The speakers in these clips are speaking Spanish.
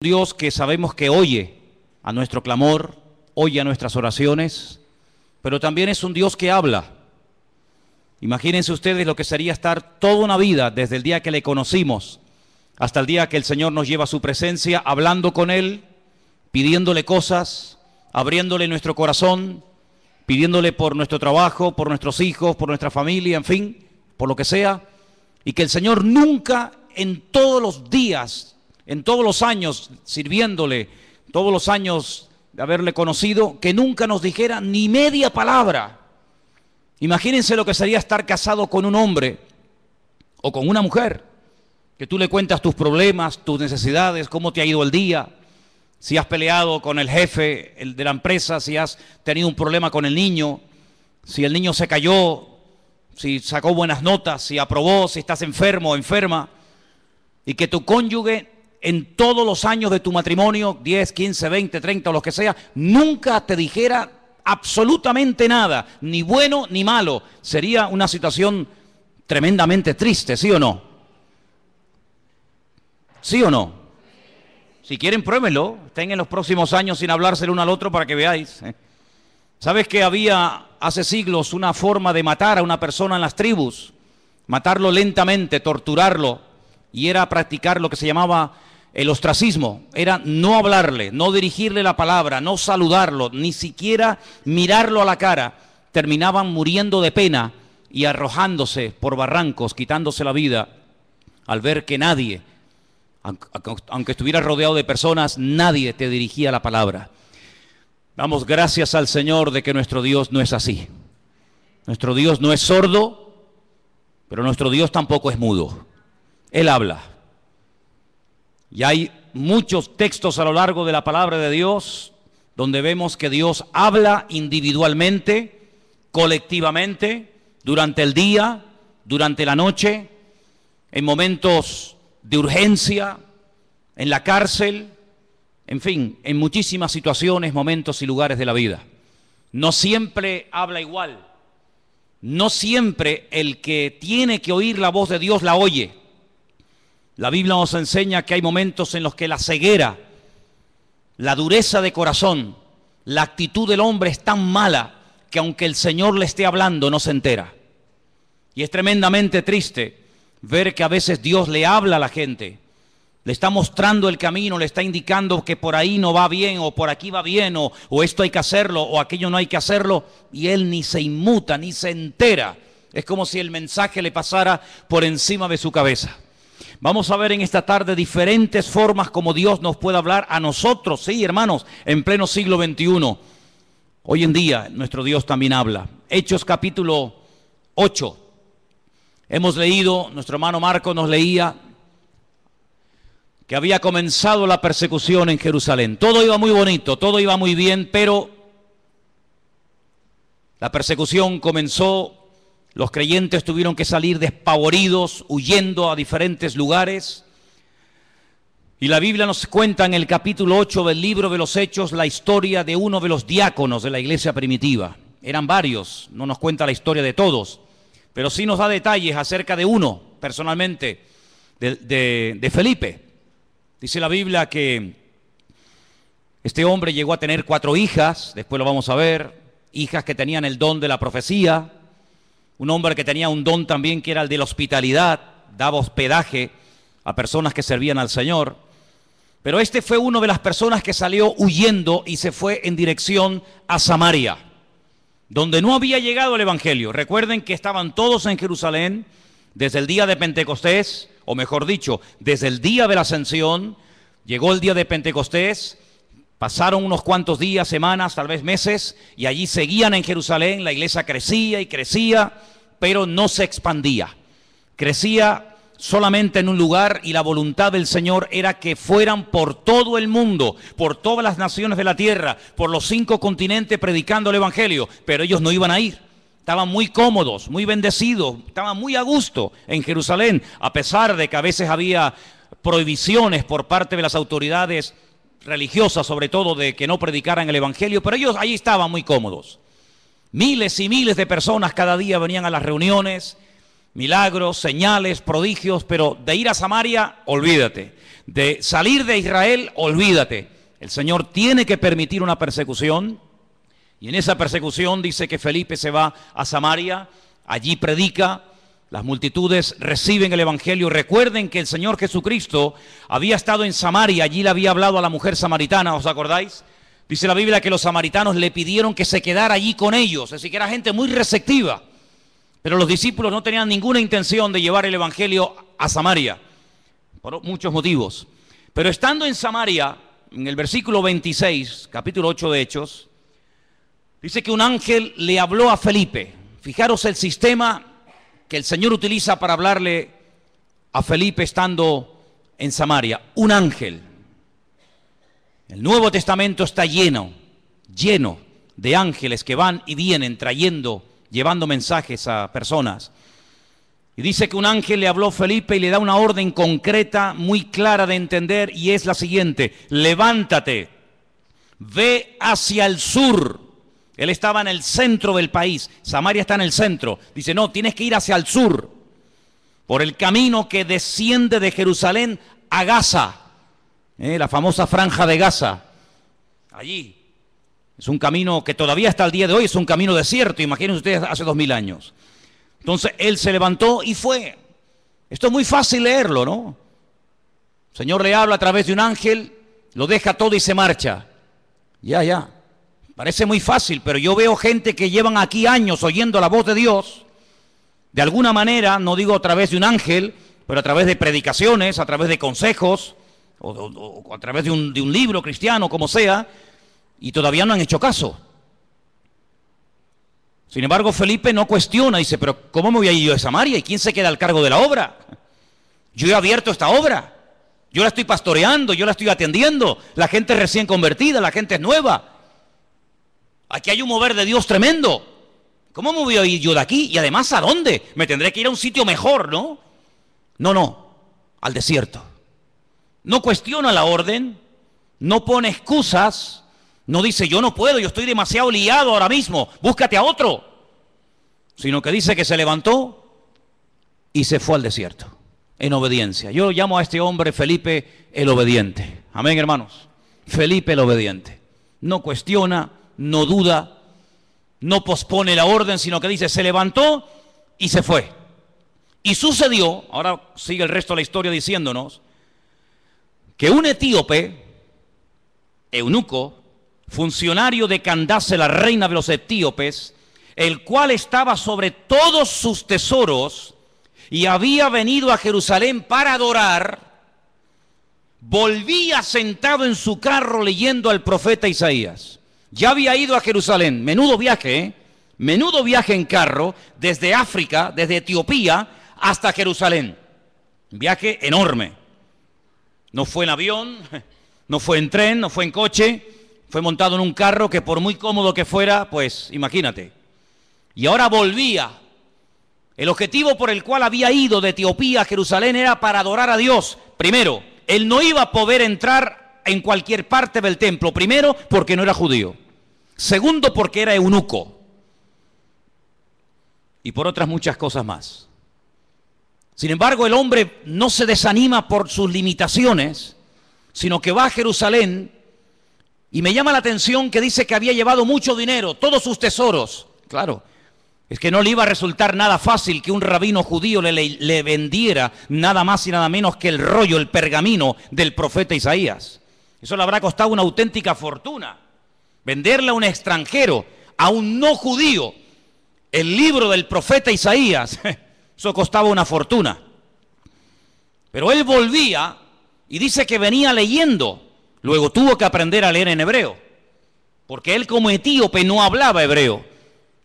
Dios que sabemos que oye a nuestro clamor, oye a nuestras oraciones, pero también es un Dios que habla. Imagínense ustedes lo que sería estar toda una vida, desde el día que le conocimos hasta el día que el Señor nos lleva a su presencia, hablando con Él, pidiéndole cosas, abriéndole nuestro corazón, pidiéndole por nuestro trabajo, por nuestros hijos, por nuestra familia, en fin, por lo que sea, y que el Señor nunca en todos los días, en todos los años sirviéndole, todos los años de haberle conocido, que nunca nos dijera ni media palabra. Imagínense lo que sería estar casado con un hombre o con una mujer, que tú le cuentas tus problemas, tus necesidades, cómo te ha ido el día, si has peleado con el jefe de la empresa, si has tenido un problema con el niño, si el niño se cayó, si sacó buenas notas, si aprobó, si estás enfermo o enferma, y que tu cónyuge en todos los años de tu matrimonio, 10, 15, 20, 30 o lo que sea, nunca te dijera absolutamente nada, ni bueno ni malo. Sería una situación tremendamente triste, ¿sí o no? ¿Sí o no? Si quieren, pruébenlo, estén en los próximos años sin hablarse el uno al otro para que veáis. ¿Sabes que había hace siglos una forma de matar a una persona en las tribus? Matarlo lentamente, torturarlo, y era practicar lo que se llamaba el ostracismo, era no hablarle, no dirigirle la palabra, no saludarlo, ni siquiera mirarlo a la cara. Terminaban muriendo de pena y arrojándose por barrancos, quitándose la vida, al ver que nadie, aunque estuvieras rodeado de personas, nadie te dirigía la palabra. Damos gracias al Señor de que nuestro Dios no es así. Nuestro Dios no es sordo, pero nuestro Dios tampoco es mudo. Él habla. Y hay muchos textos a lo largo de la palabra de Dios donde vemos que Dios habla individualmente, colectivamente, durante el día, durante la noche, en momentos de urgencia, en la cárcel, en fin, en muchísimas situaciones, momentos y lugares de la vida. No siempre habla igual. No siempre el que tiene que oír la voz de Dios la oye. La Biblia nos enseña que hay momentos en los que la ceguera, la dureza de corazón, la actitud del hombre es tan mala que aunque el Señor le esté hablando no se entera. Y es tremendamente triste ver que a veces Dios le habla a la gente, le está mostrando el camino, le está indicando que por ahí no va bien o por aquí va bien o esto hay que hacerlo o aquello no hay que hacerlo, y él ni se inmuta, ni se entera. Es como si el mensaje le pasara por encima de su cabeza. Vamos a ver en esta tarde diferentes formas como Dios nos puede hablar a nosotros, sí, hermanos, en pleno siglo XXI. Hoy en día nuestro Dios también habla. Hechos capítulo 8. Hemos leído, nuestro hermano Marco nos leía que había comenzado la persecución en Jerusalén. Todo iba muy bonito, todo iba muy bien, pero la persecución comenzó. Los creyentes tuvieron que salir despavoridos, huyendo a diferentes lugares. Y la Biblia nos cuenta en el capítulo 8 del libro de los Hechos la historia de uno de los diáconos de la iglesia primitiva. Eran varios, no nos cuenta la historia de todos, pero sí nos da detalles acerca de uno, personalmente, de Felipe. Dice la Biblia que este hombre llegó a tener 4 hijas, después lo vamos a ver, hijas que tenían el don de la profecía. Un hombre que tenía un don también que era el de la hospitalidad, daba hospedaje a personas que servían al Señor. Pero este fue uno de las personas que salió huyendo y se fue en dirección a Samaria, donde no había llegado el Evangelio. Recuerden que estaban todos en Jerusalén desde el día de Pentecostés, o mejor dicho, desde el día de la Ascensión. Llegó el día de Pentecostés, pasaron unos cuantos días, semanas, tal vez meses, y allí seguían en Jerusalén. La iglesia crecía y crecía, pero no se expandía. Crecía solamente en un lugar, y la voluntad del Señor era que fueran por todo el mundo, por todas las naciones de la tierra, por los 5 continentes predicando el Evangelio, pero ellos no iban a ir. Estaban muy cómodos, muy bendecidos, estaban muy a gusto en Jerusalén, a pesar de que a veces había prohibiciones por parte de las autoridades religiosas, sobre todo, de que no predicaran el Evangelio, pero ellos ahí estaban muy cómodos. Miles y miles de personas cada día venían a las reuniones, milagros, señales, prodigios, pero de ir a Samaria, olvídate. De salir de Israel, olvídate. El Señor tiene que permitir una persecución, y en esa persecución dice que Felipe se va a Samaria, allí predica, las multitudes reciben el evangelio. Recuerden que el Señor Jesucristo había estado en Samaria, allí le había hablado a la mujer samaritana, ¿os acordáis? Dice la Biblia que los samaritanos le pidieron que se quedara allí con ellos, es decir, que era gente muy receptiva. Pero los discípulos no tenían ninguna intención de llevar el evangelio a Samaria, por muchos motivos. Pero estando en Samaria, en el versículo 26, capítulo 8 de Hechos, dice que un ángel le habló a Felipe. Fijaros el sistema que el Señor utiliza para hablarle a Felipe estando en Samaria. Un ángel. El Nuevo Testamento está lleno de ángeles que van y vienen llevando mensajes a personas. Y dice que un ángel le habló a Felipe y le da una orden concreta, muy clara de entender, y es la siguiente: levántate, ve hacia el sur. Él estaba en el centro del país, Samaria está en el centro. Dice, no, tienes que ir hacia el sur, por el camino que desciende de Jerusalén a Gaza, la famosa franja de Gaza. Allí es un camino que todavía hasta el día de hoy es un camino desierto, imagínense ustedes hace 2000 años. Entonces él se levantó y fue. Esto es muy fácil leerlo, ¿no? El Señor le habla a través de un ángel, lo deja todo y se marcha. Ya. Parece muy fácil, pero yo veo gente que llevan aquí años oyendo la voz de Dios, de alguna manera, no digo a través de un ángel, pero a través de predicaciones, a través de consejos, o a través de un libro cristiano, como sea, y todavía no han hecho caso. Sin embargo, Felipe no cuestiona, dice, pero ¿cómo me voy a ir yo a Samaria? ¿Y quién se queda al cargo de la obra? Yo he abierto esta obra, yo la estoy pastoreando, yo la estoy atendiendo, la gente es recién convertida, la gente es nueva. Aquí hay un mover de Dios tremendo. ¿Cómo me voy a ir yo de aquí? Y además, ¿a dónde? Me tendré que ir a un sitio mejor, ¿no? No, al desierto. No cuestiona la orden, no pone excusas, no dice yo no puedo, yo estoy demasiado liado ahora mismo, búscate a otro. Sino que dice que se levantó y se fue al desierto, en obediencia. Yo llamo a este hombre Felipe el obediente. Amén, hermanos. Felipe el obediente. No cuestiona, no duda, no pospone la orden, sino que dice, se levantó y se fue. Y sucedió, ahora sigue el resto de la historia diciéndonos, que un etíope, eunuco, funcionario de Candace, la reina de los etíopes, el cual estaba sobre todos sus tesoros y había venido a Jerusalén para adorar, volvía sentado en su carro leyendo al profeta Isaías. Ya había ido a Jerusalén, menudo viaje en carro, desde África, desde Etiopía hasta Jerusalén. Un viaje enorme. No fue en avión, no fue en tren, no fue en coche, fue montado en un carro que por muy cómodo que fuera, pues imagínate. Y ahora volvía. El objetivo por el cual había ido de Etiopía a Jerusalén era para adorar a Dios. Primero, él no iba a poder entrar en cualquier parte del templo. Primero, porque no era judío. Segundo, porque era eunuco. Y por otras muchas cosas más. Sin embargo, el hombre no se desanima por sus limitaciones, sino que va a Jerusalén, y me llama la atención que dice que había llevado mucho dinero, todos sus tesoros. Claro, es que no le iba a resultar nada fácil que un rabino judío le vendiera nada más y nada menos que el rollo, el pergamino del profeta Isaías. Eso le habrá costado una auténtica fortuna. Venderle a un extranjero, a un no judío, el libro del profeta Isaías, eso costaba una fortuna. Pero él volvía y dice que venía leyendo. Luego tuvo que aprender a leer en hebreo, porque él como etíope no hablaba hebreo.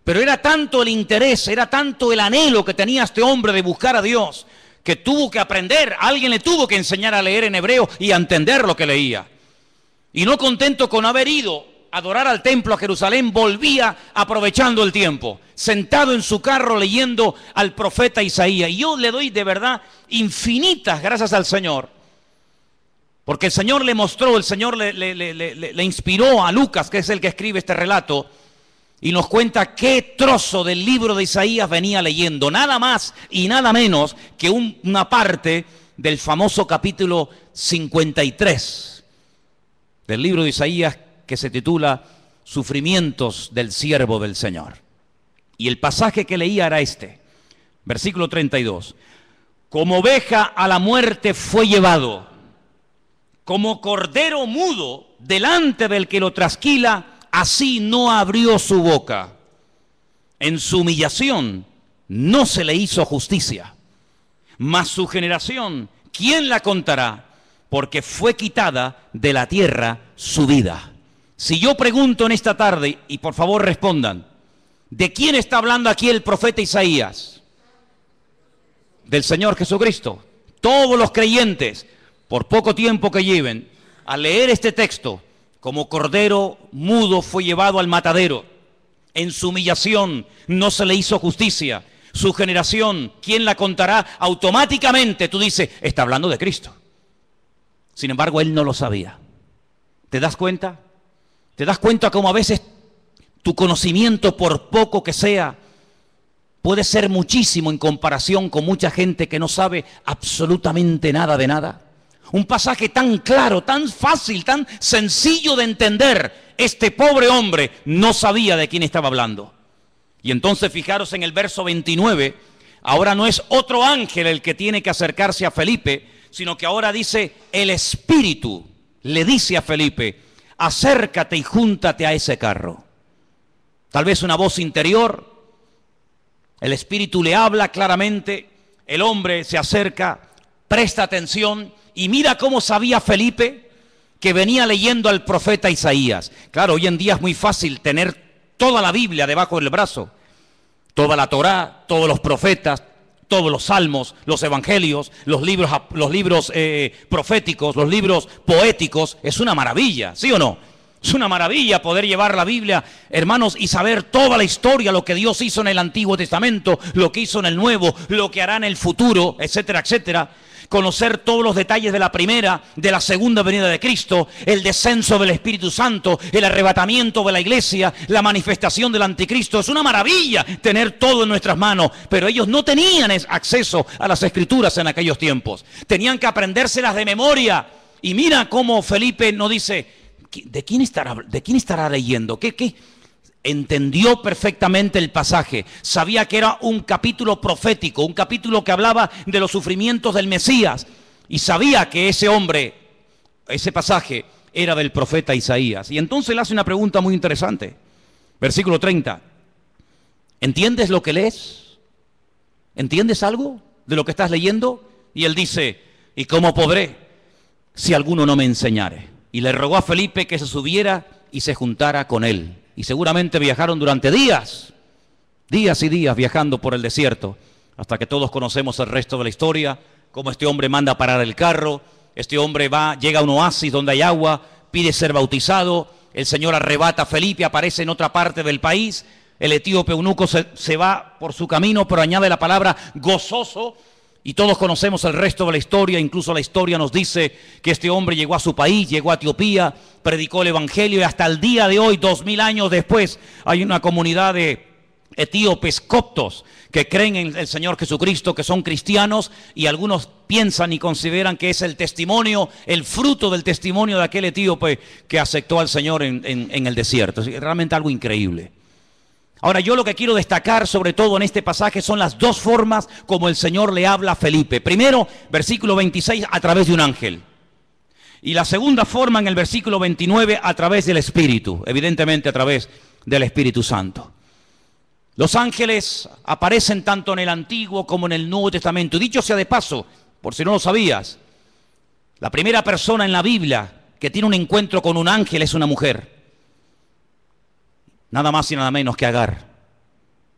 Pero era tanto el interés, era tanto el anhelo que tenía este hombre de buscar a Dios, que tuvo que aprender, alguien le tuvo que enseñar a leer en hebreo y a entender lo que leía. Y no contento con haber ido a adorar al templo a Jerusalén, volvía aprovechando el tiempo, sentado en su carro leyendo al profeta Isaías. Y yo le doy de verdad infinitas gracias al Señor, porque el Señor le mostró, el Señor le inspiró a Lucas, que es el que escribe este relato, y nos cuenta qué trozo del libro de Isaías venía leyendo. Nada más y nada menos que una parte del famoso capítulo 53 del libro de Isaías, que se titula Sufrimientos del siervo del Señor. Y el pasaje que leía era este, versículo 32. Como oveja a la muerte fue llevado, como cordero mudo delante del que lo trasquila, así no abrió su boca. En su humillación no se le hizo justicia. Mas su generación, ¿quién la contará? Porque fue quitada de la tierra su vida. Si yo pregunto en esta tarde, y por favor respondan, ¿de quién está hablando aquí el profeta Isaías? Del Señor Jesucristo. Todos los creyentes, por poco tiempo que lleven, al leer este texto, como cordero mudo fue llevado al matadero. En su humillación no se le hizo justicia. Su generación, ¿quién la contará? Automáticamente tú dices, está hablando de Cristo. Sin embargo, él no lo sabía. ¿Te das cuenta? ¿Te das cuenta cómo a veces tu conocimiento, por poco que sea, puede ser muchísimo en comparación con mucha gente que no sabe absolutamente nada de nada? Un pasaje tan claro, tan fácil, tan sencillo de entender. Este pobre hombre no sabía de quién estaba hablando. Y entonces fijaros en el verso 29, ahora no es otro ángel el que tiene que acercarse a Felipe, sino que ahora dice, el Espíritu le dice a Felipe, acércate y júntate a ese carro. Tal vez una voz interior, el Espíritu le habla claramente, el hombre se acerca, presta atención y mira cómo sabía Felipe que venía leyendo al profeta Isaías. Claro, hoy en día es muy fácil tener toda la Biblia debajo del brazo, toda la Torá, todos los profetas, todos los salmos, los evangelios, los libros proféticos, los libros poéticos. Es una maravilla, ¿sí o no? Es una maravilla poder llevar la Biblia, hermanos, y saber toda la historia, lo que Dios hizo en el Antiguo Testamento, lo que hizo en el Nuevo, lo que hará en el futuro, etcétera, etcétera. Conocer todos los detalles de la primera, de la segunda venida de Cristo, el descenso del Espíritu Santo, el arrebatamiento de la iglesia, la manifestación del anticristo. Es una maravilla tener todo en nuestras manos, pero ellos no tenían acceso a las Escrituras en aquellos tiempos. Tenían que aprendérselas de memoria. Y mira cómo Felipe nos dice, ¿de quién estará leyendo? ¿Qué? Entendió perfectamente el pasaje, sabía que era un capítulo profético, un capítulo que hablaba de los sufrimientos del Mesías, y sabía que ese hombre, ese pasaje, era del profeta Isaías. Y entonces le hace una pregunta muy interesante. Versículo 30. ¿Entiendes lo que lees? ¿Entiendes algo de lo que estás leyendo? Y él dice, ¿y cómo podré si alguno no me enseñare? Y le rogó a Felipe que se subiera y se juntara con él. Y seguramente viajaron durante días y días viajando por el desierto, hasta que todos conocemos el resto de la historia, cómo este hombre manda parar el carro, este hombre llega a un oasis donde hay agua, pide ser bautizado, el Señor arrebata a Felipe, aparece en otra parte del país, el etíope eunuco se va por su camino, pero añade la palabra gozoso, y todos conocemos el resto de la historia. Incluso la historia nos dice que este hombre llegó a su país, llegó a Etiopía, predicó el evangelio, y hasta el día de hoy, 2000 años después, hay una comunidad de etíopes coptos que creen en el Señor Jesucristo, que son cristianos, y algunos piensan y consideran que es el testimonio, el fruto del testimonio de aquel etíope que aceptó al Señor en el desierto. Es realmente algo increíble. Ahora, yo lo que quiero destacar sobre todo en este pasaje son las dos formas como el Señor le habla a Felipe. Primero, versículo 26, a través de un ángel. Y la segunda forma en el versículo 29, a través del Espíritu, evidentemente a través del Espíritu Santo. Los ángeles aparecen tanto en el Antiguo como en el Nuevo Testamento. Y dicho sea de paso, por si no lo sabías, la primera persona en la Biblia que tiene un encuentro con un ángel es una mujer. Nada más y nada menos que Agar,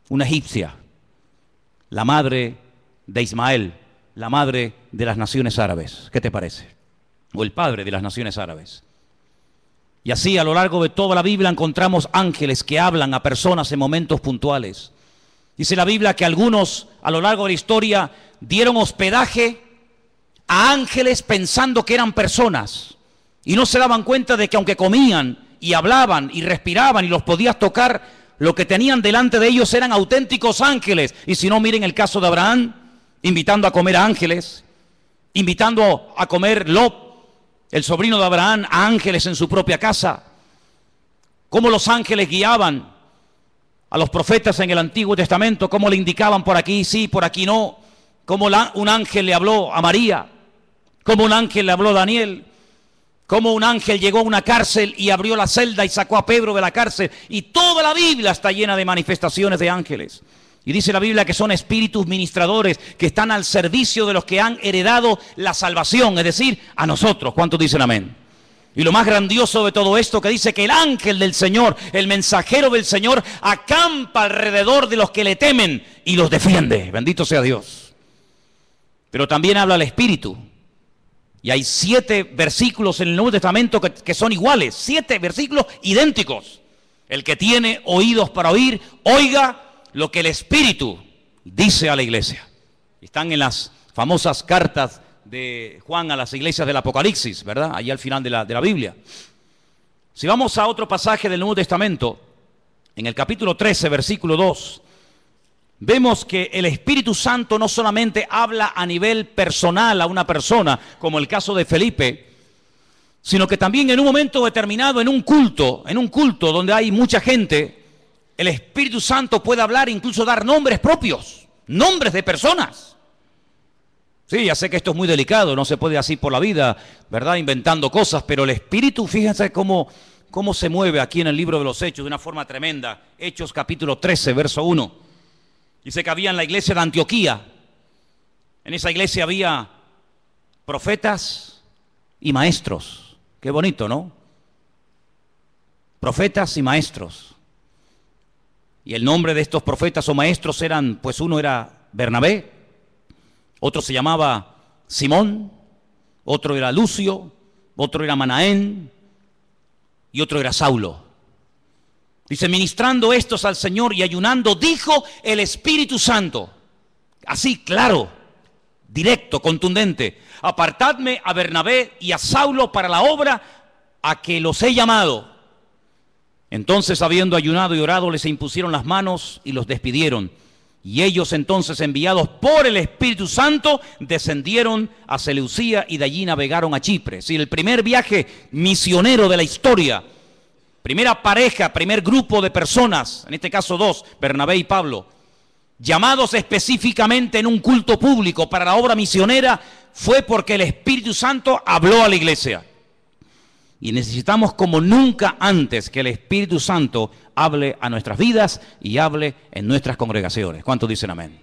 una egipcia, la madre de Ismael, la madre de las naciones árabes. ¿Qué te parece? O el padre de las naciones árabes. Y así a lo largo de toda la Biblia encontramos ángeles que hablan a personas en momentos puntuales. Dice la Biblia que algunos a lo largo de la historia dieron hospedaje a ángeles pensando que eran personas. Y no se daban cuenta de que aunque comían y hablaban y respiraban y los podías tocar, lo que tenían delante de ellos eran auténticos ángeles. Y si no, miren el caso de Abraham, invitando a comer a ángeles, invitando a comer Lot, el sobrino de Abraham, a ángeles en su propia casa. Cómo los ángeles guiaban a los profetas en el Antiguo Testamento, cómo le indicaban por aquí sí, por aquí no, cómo un ángel le habló a María, cómo un ángel le habló a Daniel, cómo un ángel llegó a una cárcel y abrió la celda y sacó a Pedro de la cárcel. Y toda la Biblia está llena de manifestaciones de ángeles. Y dice la Biblia que son espíritus ministradores que están al servicio de los que han heredado la salvación, es decir, a nosotros. ¿Cuántos dicen amén? Y lo más grandioso de todo esto que dice que el ángel del Señor, el mensajero del Señor, acampa alrededor de los que le temen y los defiende. Bendito sea Dios. Pero también habla el Espíritu. Y hay 7 versículos en el Nuevo Testamento que son iguales, 7 versículos idénticos. El que tiene oídos para oír, oiga lo que el Espíritu dice a la iglesia. Están en las famosas cartas de Juan a las iglesias del Apocalipsis, ¿verdad? Allí al final de la Biblia. Si vamos a otro pasaje del Nuevo Testamento, en el capítulo 13, versículo 2, vemos que el Espíritu Santo no solamente habla a nivel personal a una persona, como el caso de Felipe, sino que también en un momento determinado, en un culto donde hay mucha gente, el Espíritu Santo puede hablar, incluso dar nombres propios, nombres de personas. Sí, ya sé que esto es muy delicado, no se puede así por la vida, ¿verdad? Inventando cosas, pero el Espíritu, fíjense cómo se mueve aquí en el libro de los Hechos de una forma tremenda. Hechos capítulo 13, verso 1. Dice que había en la iglesia de Antioquía, en esa iglesia había profetas y maestros. Qué bonito, ¿no? Profetas y maestros. Y el nombre de estos profetas o maestros eran, pues uno era Bernabé, otro se llamaba Simón, otro era Lucio, otro era Manaén y otro era Saulo. Dice, ministrando estos al Señor y ayunando, dijo el Espíritu Santo, así claro, directo, contundente, apartadme a Bernabé y a Saulo para la obra a que los he llamado. Entonces, habiendo ayunado y orado, les impusieron las manos y los despidieron. Y ellos entonces, enviados por el Espíritu Santo, descendieron a Seleucía y de allí navegaron a Chipre. Es decir, el primer viaje misionero de la historia, primera pareja, primer grupo de personas, en este caso 2, Bernabé y Pablo, llamados específicamente en un culto público para la obra misionera, fue porque el Espíritu Santo habló a la iglesia. Y necesitamos como nunca antes que el Espíritu Santo hable a nuestras vidas y hable en nuestras congregaciones. ¿Cuántos dicen amén?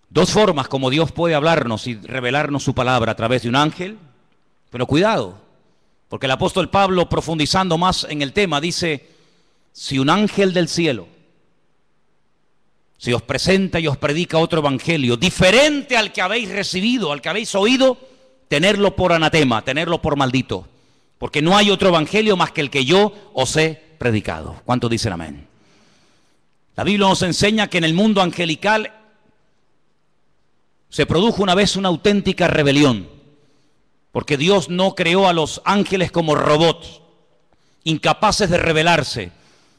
2 formas como Dios puede hablarnos y revelarnos su palabra: a través de un ángel, pero cuidado, porque el apóstol Pablo, profundizando más en el tema, dice, si un ángel del cielo se os presenta y os predica otro evangelio diferente al que habéis recibido, al que habéis oído, tenerlo por anatema, tenerlo por maldito. Porque no hay otro evangelio más que el que yo os he predicado. ¿Cuántos dicen amén? La Biblia nos enseña que en el mundo angelical se produjo una vez una auténtica rebelión. Porque Dios no creó a los ángeles como robots, incapaces de rebelarse,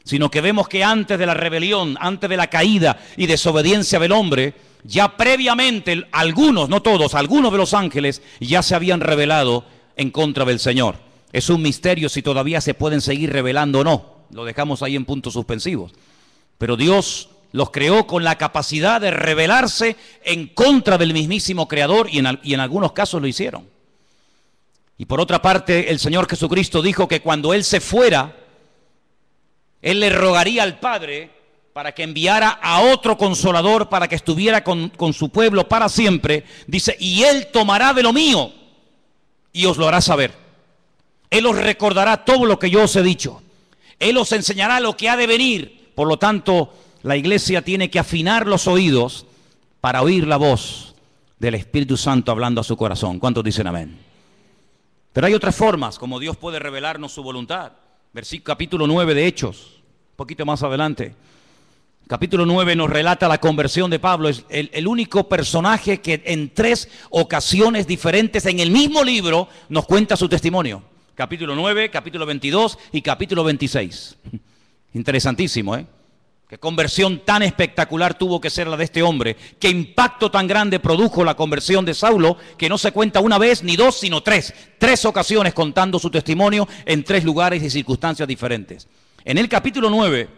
sino que vemos que antes de la rebelión, antes de la caída y desobediencia del hombre, ya previamente algunos, no todos, algunos de los ángeles ya se habían rebelado en contra del Señor. Es un misterio si todavía se pueden seguir rebelando o no. Lo dejamos ahí en puntos suspensivos. Pero Dios los creó con la capacidad de rebelarse en contra del mismísimo Creador y en algunos casos lo hicieron. Y por otra parte, el Señor Jesucristo dijo que cuando Él se fuera, Él le rogaría al Padre para que enviara a otro Consolador para que estuviera con su pueblo para siempre. Dice, y Él tomará de lo mío y os lo hará saber. Él os recordará todo lo que yo os he dicho. Él os enseñará lo que ha de venir. Por lo tanto, la iglesia tiene que afinar los oídos para oír la voz del Espíritu Santo hablando a su corazón. ¿Cuántos dicen amén? Pero hay otras formas como Dios puede revelarnos su voluntad. Capítulo 9 de Hechos, un poquito más adelante. Capítulo 9 nos relata la conversión de Pablo. Es el único personaje que en 3 ocasiones diferentes en el mismo libro nos cuenta su testimonio. Capítulo 9, capítulo 22 y capítulo 26. Interesantísimo, ¿eh? Qué conversión tan espectacular tuvo que ser la de este hombre. Qué impacto tan grande produjo la conversión de Saulo, que no se cuenta una vez ni dos, sino tres. Tres ocasiones contando su testimonio en tres lugares y circunstancias diferentes. En el capítulo 9,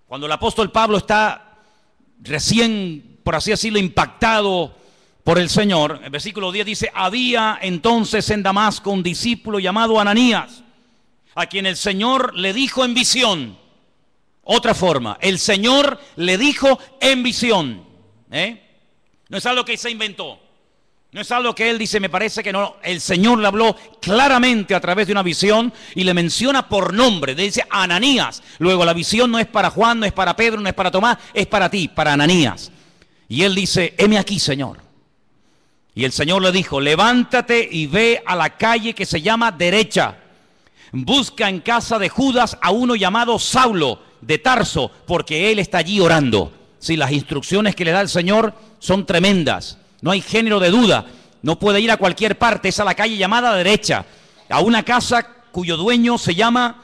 cuando el apóstol Pablo está recién, por así decirlo, impactado por el Señor, el versículo 10 dice: había entonces en Damasco un discípulo llamado Ananías, a quien el Señor le dijo en visión. Otra forma, el Señor le dijo en visión. No es algo que se inventó. No es algo que él dice, me parece que no. El Señor le habló claramente a través de una visión y le menciona por nombre. Le dice Ananías. Luego la visión no es para Juan, no es para Pedro, no es para Tomás, es para ti, para Ananías. Y él dice: heme aquí, Señor. Y el Señor le dijo: levántate y ve a la calle que se llama Derecha. Busca en casa de Judas a uno llamado Saulo de Tarso, porque él está allí orando. Sí, las instrucciones que le da el Señor son tremendas. No hay género de duda. No puede ir a cualquier parte. Es a la calle llamada Derecha, a una casa cuyo dueño se llama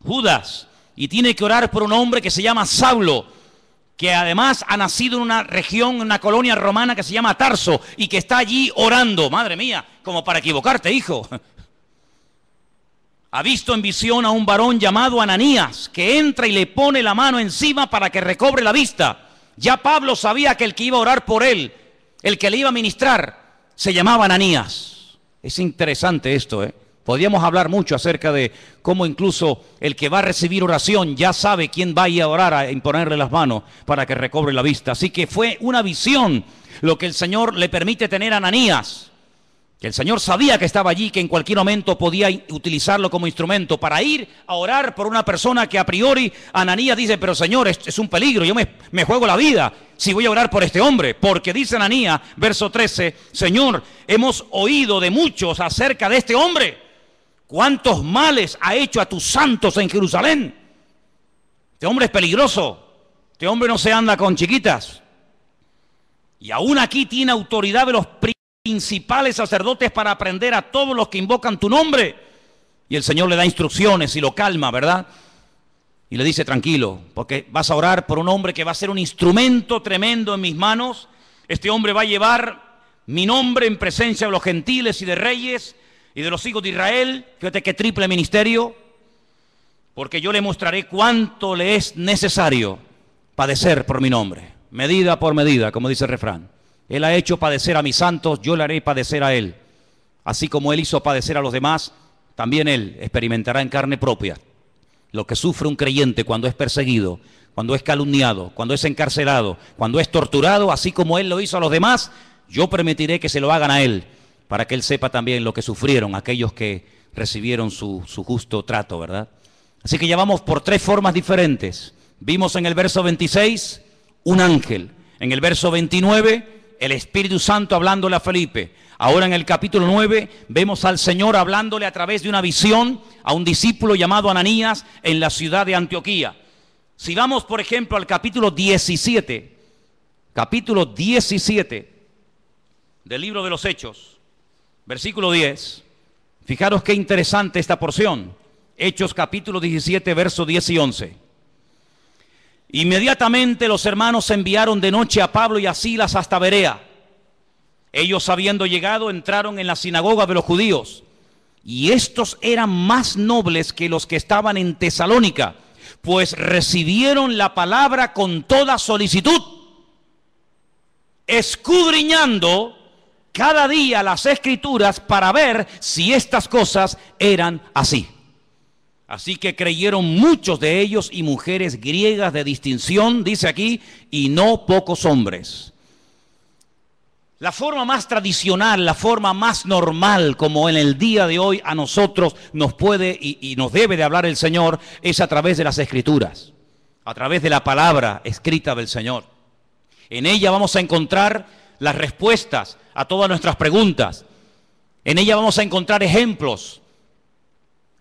Judas. Y tiene que orar por un hombre que se llama Saulo, que además ha nacido en una región, en una colonia romana que se llama Tarso, y que está allí orando. Madre mía, como para equivocarte, hijo. Ha visto en visión a un varón llamado Ananías, que entra y le pone la mano encima para que recobre la vista. Ya Pablo sabía que el que iba a orar por él, el que le iba a ministrar, se llamaba Ananías. Es interesante esto, ¿eh? Podríamos hablar mucho acerca de cómo incluso el que va a recibir oración ya sabe quién va a ir a orar, a imponerle las manos para que recobre la vista. Así que fue una visión lo que el Señor le permite tener a Ananías. Que el Señor sabía que estaba allí, que en cualquier momento podía utilizarlo como instrumento para ir a orar por una persona que a priori Ananías dice: pero Señor, es un peligro, yo me juego la vida si voy a orar por este hombre. Porque dice Ananías, verso 13, Señor, hemos oído de muchos acerca de este hombre. ¿Cuántos males ha hecho a tus santos en Jerusalén? Este hombre es peligroso, este hombre no se anda con chiquitas. Y aún aquí tiene autoridad de los principales sacerdotes para aprender a todos los que invocan tu nombre. Y el Señor le da instrucciones y lo calma, ¿verdad? Y le dice: tranquilo, porque vas a orar por un hombre que va a ser un instrumento tremendo en mis manos. Este hombre va a llevar mi nombre en presencia de los gentiles y de reyes y de los hijos de Israel. Fíjate qué triple ministerio. Porque yo le mostraré cuánto le es necesario padecer por mi nombre, medida por medida, como dice el refrán. Él ha hecho padecer a mis santos, yo le haré padecer a él. Así como él hizo padecer a los demás, también él experimentará en carne propia lo que sufre un creyente cuando es perseguido, cuando es calumniado, cuando es encarcelado, cuando es torturado. Así como él lo hizo a los demás, yo permitiré que se lo hagan a él, para que él sepa también lo que sufrieron aquellos que recibieron su justo trato, ¿verdad? Así que ya vamos por tres formas diferentes. Vimos en el verso 26 un ángel, en el verso 29 el Espíritu Santo hablándole a Felipe. Ahora en el capítulo 9 vemos al Señor hablándole a través de una visión a un discípulo llamado Ananías en la ciudad de Antioquía. Si vamos, por ejemplo, al capítulo 17 del libro de los Hechos, versículo 10, fijaros qué interesante esta porción. Hechos capítulo 17, versos 10 y 11. Inmediatamente los hermanos enviaron de noche a Pablo y a Silas hasta Berea. Ellos, habiendo llegado, entraron en la sinagoga de los judíos. Y estos eran más nobles que los que estaban en Tesalónica, pues recibieron la palabra con toda solicitud, escudriñando cada día las Escrituras para ver si estas cosas eran así. Así que creyeron muchos de ellos y mujeres griegas de distinción, dice aquí, y no pocos hombres. La forma más tradicional, la forma más normal, como en el día de hoy a nosotros nos puede y nos debe de hablar el Señor, es a través de las Escrituras, a través de la palabra escrita del Señor. En ella vamos a encontrar las respuestas a todas nuestras preguntas. En ella vamos a encontrar ejemplos.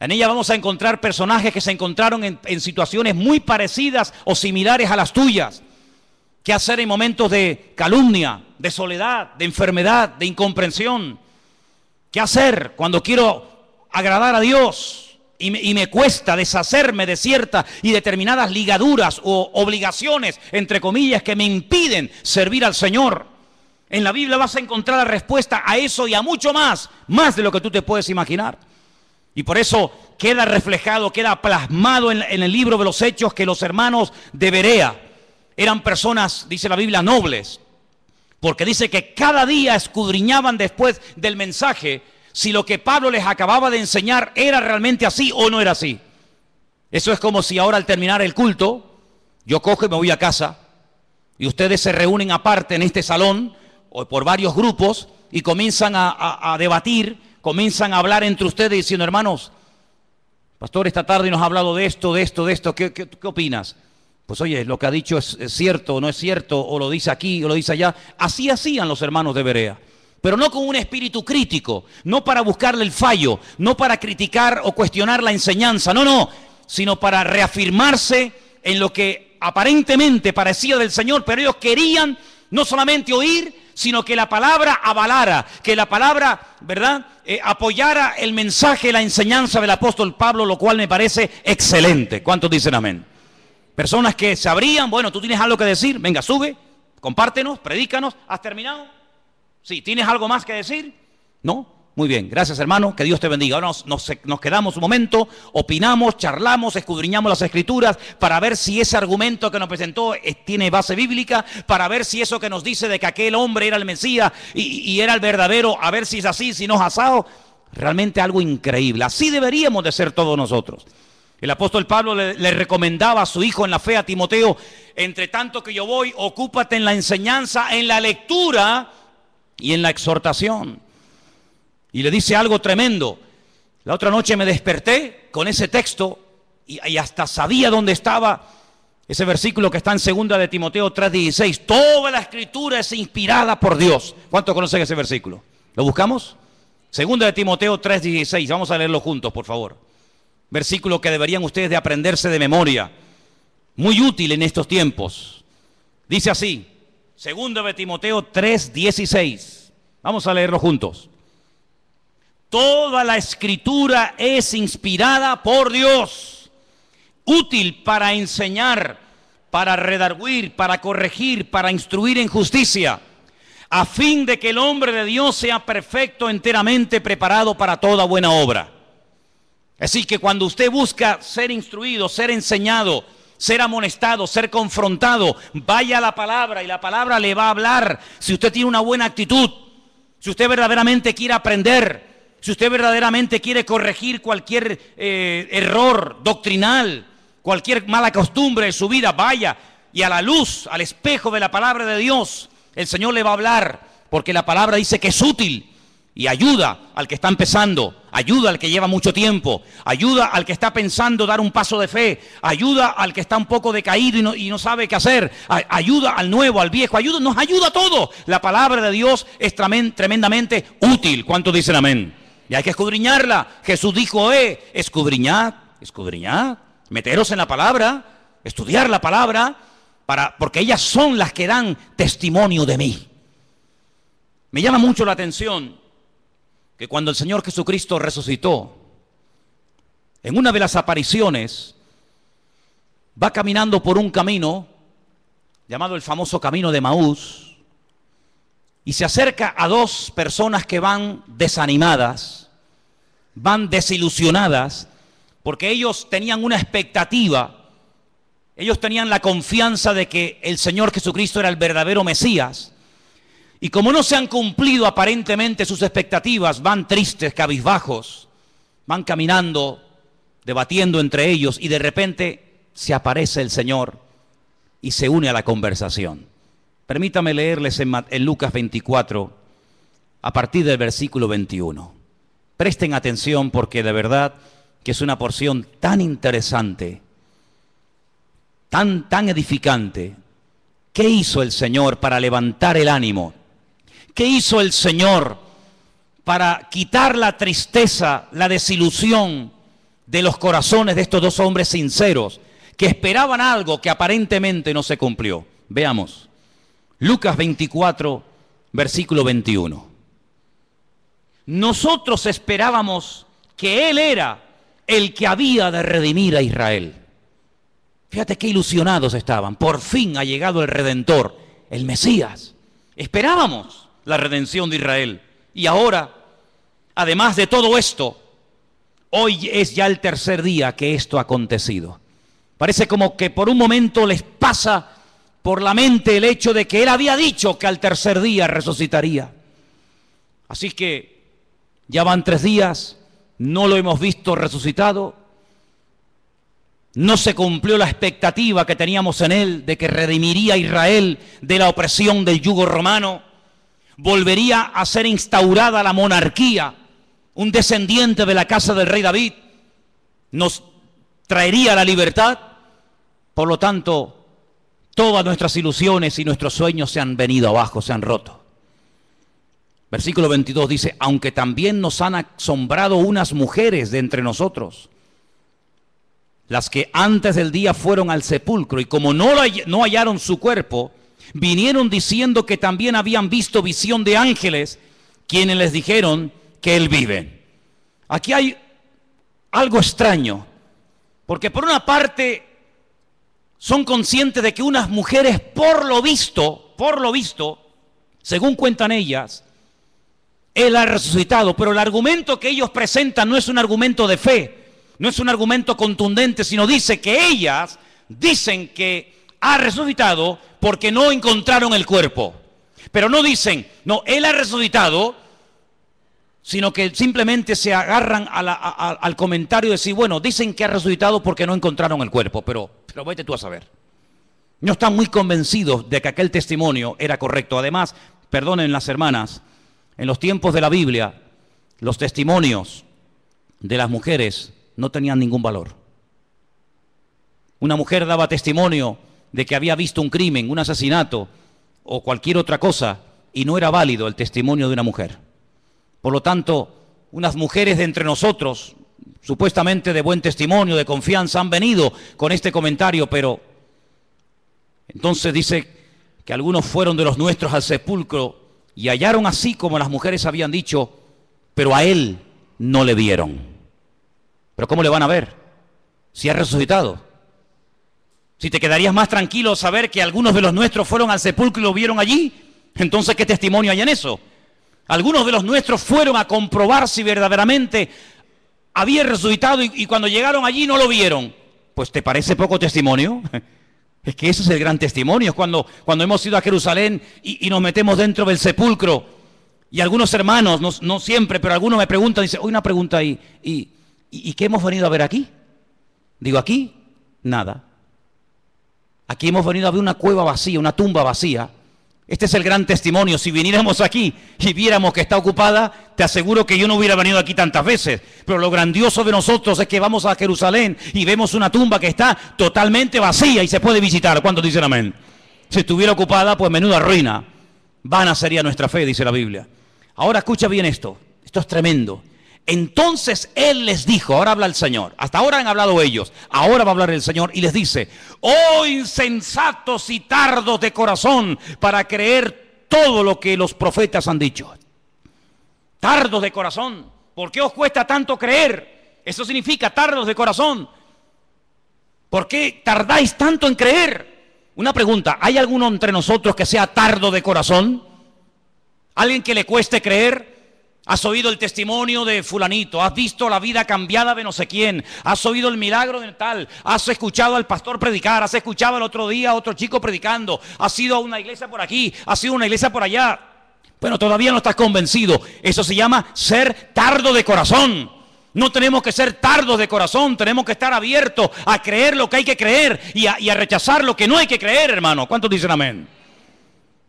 En ella vamos a encontrar personajes que se encontraron en situaciones muy parecidas o similares a las tuyas. ¿Qué hacer en momentos de calumnia, de soledad, de enfermedad, de incomprensión? ¿Qué hacer cuando quiero agradar a Dios y me cuesta deshacerme de ciertas y determinadas ligaduras o obligaciones, entre comillas, que me impiden servir al Señor. En la Biblia vas a encontrar la respuesta a eso y a mucho más, más de lo que tú te puedes imaginar. Y por eso queda reflejado, queda plasmado en el libro de los Hechos que los hermanos de Berea eran personas, dice la Biblia, nobles. Porque dice que cada día escudriñaban después del mensaje si lo que Pablo les acababa de enseñar era realmente así o no era así. Eso es como si ahora al terminar el culto, yo cojo y me voy a casa y ustedes se reúnen aparte en este salón o por varios grupos y comienzan a debatir, comienzan a hablar entre ustedes diciendo, hermanos, pastor, esta tarde nos ha hablado de esto, ¿qué opinas? Pues oye, lo que ha dicho es cierto o no es cierto, o lo dice aquí o lo dice allá. Así hacían los hermanos de Berea. Pero no con un espíritu crítico, no para buscarle el fallo, no para criticar o cuestionar la enseñanza, no, sino para reafirmarse en lo que aparentemente parecía del Señor, pero ellos querían no solamente oír, sino que la palabra avalara, que la palabra, ¿verdad?, apoyara el mensaje, la enseñanza del apóstol Pablo, lo cual me parece excelente. ¿Cuántos dicen amén? Personas que sabrían, bueno, tú tienes algo que decir, venga, sube, compártenos, predícanos, ¿has terminado? Sí, ¿tienes algo más que decir? ¿No? Muy bien, gracias hermano, que Dios te bendiga. Ahora nos quedamos un momento, opinamos, charlamos, escudriñamos las Escrituras para ver si ese argumento que nos presentó tiene base bíblica, para ver si eso que nos dice de que aquel hombre era el Mesías y era el verdadero, a ver si es así, si no es asado. Realmente algo increíble. Así deberíamos de ser todos nosotros. El apóstol Pablo le recomendaba a su hijo en la fe, a Timoteo, entre tanto que yo voy, ocúpate en la enseñanza, en la lectura y en la exhortación. Y le dice algo tremendo. La otra noche me desperté con ese texto y hasta sabía dónde estaba ese versículo que está en 2 de Timoteo 3:16. Toda la Escritura es inspirada por Dios. ¿Cuántos conocen ese versículo? ¿Lo buscamos? 2 de Timoteo 3:16. Vamos a leerlo juntos, por favor. Versículo que deberían ustedes de aprenderse de memoria. Muy útil en estos tiempos. Dice así. 2 de Timoteo 3:16. Vamos a leerlo juntos. Toda la Escritura es inspirada por Dios, útil para enseñar, para redarguir, para corregir, para instruir en justicia, a fin de que el hombre de Dios sea perfecto, enteramente preparado para toda buena obra. Así que cuando usted busca ser instruido, ser enseñado, ser amonestado, ser confrontado, vaya a la palabra y la palabra le va a hablar. Si usted tiene una buena actitud, si usted verdaderamente quiere aprender, si usted verdaderamente quiere corregir cualquier error doctrinal, cualquier mala costumbre de su vida, vaya y a la luz, al espejo de la palabra de Dios, el Señor le va a hablar, porque la palabra dice que es útil y ayuda al que está empezando, ayuda al que lleva mucho tiempo, ayuda al que está pensando dar un paso de fe, ayuda al que está un poco decaído y no sabe qué hacer, ayuda al nuevo, al viejo, nos ayuda a todos. La palabra de Dios es tremendamente útil. ¿Cuántos dicen amén? Y hay que escudriñarla. Jesús dijo, escudriñad, meteros en la palabra, estudiar la palabra, porque ellas son las que dan testimonio de mí. Me llama mucho la atención que cuando el Señor Jesucristo resucitó, en una de las apariciones, va caminando por un camino, llamado el famoso camino de Maús, y se acerca a dos personas que van desanimadas, van desilusionadas, porque ellos tenían una expectativa, ellos tenían la confianza de que el Señor Jesucristo era el verdadero Mesías, y como no se han cumplido aparentemente sus expectativas, van tristes, cabizbajos, van caminando, debatiendo entre ellos, y de repente se aparece el Señor y se une a la conversación. Permítame leerles en Lucas 24, a partir del versículo 21. Presten atención porque de verdad que es una porción tan interesante, tan edificante. ¿Qué hizo el Señor para levantar el ánimo? ¿Qué hizo el Señor para quitar la tristeza, la desilusión de los corazones de estos dos hombres sinceros que esperaban algo que aparentemente no se cumplió? Veamos. Lucas 24, versículo 21. Nosotros esperábamos que Él era el que había de redimir a Israel. Fíjate qué ilusionados estaban. Por fin ha llegado el Redentor, el Mesías. Esperábamos la redención de Israel. Y ahora, además de todo esto, hoy es ya el tercer día que esto ha acontecido. Parece como que por un momento les pasa por la mente el hecho de que Él había dicho que al tercer día resucitaría. Así que ya van 3 días, no lo hemos visto resucitado. No se cumplió la expectativa que teníamos en Él de que redimiría a Israel de la opresión del yugo romano. Volvería a ser instaurada la monarquía. Un descendiente de la casa del rey David nos traería la libertad. Por lo tanto, todas nuestras ilusiones y nuestros sueños se han venido abajo, se han roto. Versículo 22 dice, aunque también nos han asombrado unas mujeres de entre nosotros, las que antes del día fueron al sepulcro y como no hallaron su cuerpo, vinieron diciendo que también habían visto visión de ángeles, quienes les dijeron que Él vive. Aquí hay algo extraño, porque por una parte son conscientes de que unas mujeres por lo visto, según cuentan ellas, Él ha resucitado, pero el argumento que ellos presentan no es un argumento de fe, no es un argumento contundente, sino dice que ellas dicen que ha resucitado porque no encontraron el cuerpo. Pero no dicen, no, Él ha resucitado, sino que simplemente se agarran al comentario de decir, bueno, dicen que ha resucitado porque no encontraron el cuerpo, pero vete tú a saber. No están muy convencidos de que aquel testimonio era correcto. Además, perdonen las hermanas, en los tiempos de la Biblia, los testimonios de las mujeres no tenían ningún valor. Una mujer daba testimonio de que había visto un crimen, un asesinato o cualquier otra cosa y no era válido el testimonio de una mujer. Por lo tanto, unas mujeres de entre nosotros, supuestamente de buen testimonio, de confianza, han venido con este comentario, pero entonces dice que algunos fueron de los nuestros al sepulcro y hallaron así como las mujeres habían dicho, pero a Él no le vieron. ¿Pero cómo le van a ver si ha resucitado? Si te quedarías más tranquilo saber que algunos de los nuestros fueron al sepulcro y lo vieron allí, entonces ¿qué testimonio hay en eso? Algunos de los nuestros fueron a comprobar si verdaderamente había resucitado y cuando llegaron allí no lo vieron. Pues ¿te parece poco testimonio? Es que ese es el gran testimonio. Es cuando hemos ido a Jerusalén y nos metemos dentro del sepulcro y algunos hermanos, no siempre, pero algunos me preguntan, dicen, una pregunta ahí, ¿y qué hemos venido a ver aquí? Digo, aquí, nada. Aquí hemos venido a ver una cueva vacía, una tumba vacía. Este es el gran testimonio. Si viniéramos aquí y viéramos que está ocupada, te aseguro que yo no hubiera venido aquí tantas veces. Pero lo grandioso de nosotros es que vamos a Jerusalén y vemos una tumba que está totalmente vacía y se puede visitar. ¿Cuántos dicen amén? Si estuviera ocupada, pues menuda ruina. Vana sería nuestra fe, dice la Biblia. Ahora escucha bien esto. Esto es tremendo. Entonces Él les dijo, ahora habla el Señor, hasta ahora han hablado ellos, ahora va a hablar el Señor y les dice, oh insensatos y tardos de corazón para creer todo lo que los profetas han dicho. Tardos de corazón, ¿por qué os cuesta tanto creer? Eso significa tardos de corazón. ¿Por qué tardáis tanto en creer? Una pregunta, ¿hay alguno entre nosotros que sea tardo de corazón? ¿Alguien que le cueste creer? Has oído el testimonio de fulanito, has visto la vida cambiada de no sé quién, has oído el milagro de tal, has escuchado al pastor predicar, has escuchado el otro día a otro chico predicando, has ido a una iglesia por aquí, has ido a una iglesia por allá. Bueno, todavía no estás convencido. Eso se llama ser tardo de corazón. No tenemos que ser tardos de corazón, tenemos que estar abiertos a creer lo que hay que creer y a rechazar lo que no hay que creer, hermano. ¿Cuántos dicen amén?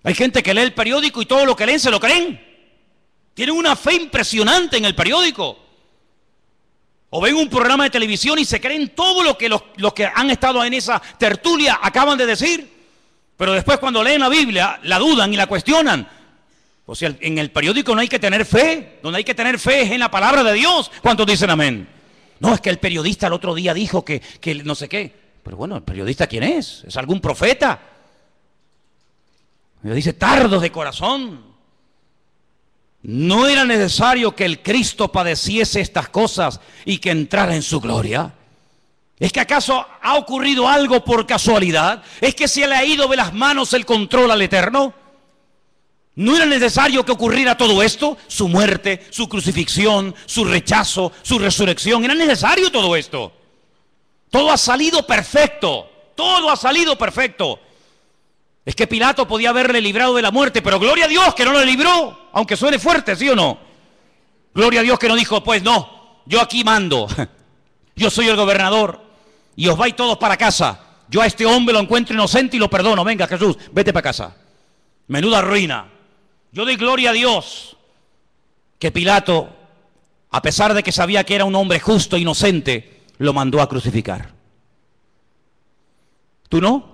Hay gente que lee el periódico y todo lo que leen se lo creen. Tienen una fe impresionante en el periódico. O ven un programa de televisión y se creen todo lo que los que han estado en esa tertulia acaban de decir. Pero después cuando leen la Biblia, la dudan y la cuestionan. O sea, en el periódico no hay que tener fe. Donde hay que tener fe es en la palabra de Dios. ¿Cuántos dicen amén? No, es que el periodista el otro día dijo que no sé qué. Pero bueno, ¿el periodista quién es? ¿Es algún profeta? Y dice, tardos de corazón. ¿No era necesario que el Cristo padeciese estas cosas y que entrara en su gloria? ¿Es que acaso ha ocurrido algo por casualidad? ¿Es que se le ha ido de las manos el control al Eterno? ¿No era necesario que ocurriera todo esto? Su muerte, su crucifixión, su rechazo, su resurrección. ¿Era necesario todo esto? Todo ha salido perfecto. Todo ha salido perfecto. Es que Pilato podía haberle librado de la muerte, pero gloria a Dios que no lo libró, aunque suene fuerte, ¿sí o no? Gloria a Dios que no dijo, pues no, yo aquí mando, yo soy el gobernador y os vais todos para casa. Yo a este hombre lo encuentro inocente y lo perdono. Venga, Jesús, vete para casa. Menuda ruina. Yo doy gloria a Dios que Pilato, a pesar de que sabía que era un hombre justo e inocente, lo mandó a crucificar. ¿Tú no?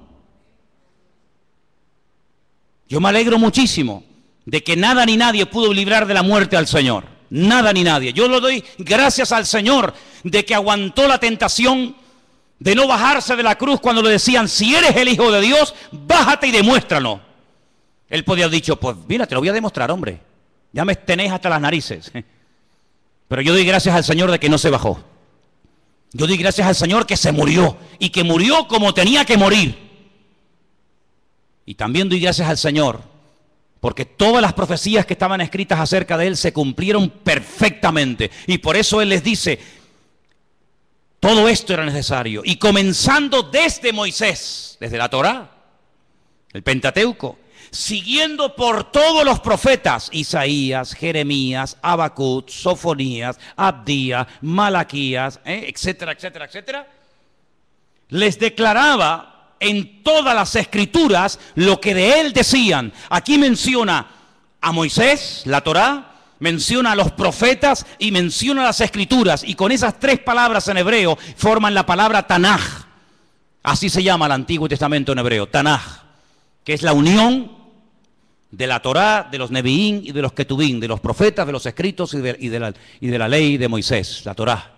Yo me alegro muchísimo de que nada ni nadie pudo librar de la muerte al Señor. Nada ni nadie. Yo lo doy gracias al Señor de que aguantó la tentación de no bajarse de la cruz cuando le decían, si eres el Hijo de Dios, bájate y demuéstralo. Él podía haber dicho, pues mira, te lo voy a demostrar, hombre. Ya me tenés hasta las narices. Pero yo doy gracias al Señor de que no se bajó. Yo doy gracias al Señor que se murió y que murió como tenía que morir. Y también doy gracias al Señor, porque todas las profecías que estaban escritas acerca de Él se cumplieron perfectamente. Y por eso Él les dice, todo esto era necesario. Y comenzando desde Moisés, desde la Torá, el Pentateuco, siguiendo por todos los profetas, Isaías, Jeremías, Habacuc, Sofonías, Abdías, Malaquías, etcétera, etcétera, etcétera, les declaraba en todas las escrituras lo que de él decían. Aquí menciona a Moisés, la Torá, menciona a los profetas y menciona las escrituras, y con esas tres palabras en hebreo forman la palabra Tanaj. Así se llama el Antiguo Testamento en hebreo, Tanaj, que es la unión de la Torá, de los Neviín y de los Ketubín, de los profetas, de los escritos y de la ley de Moisés, la Torá.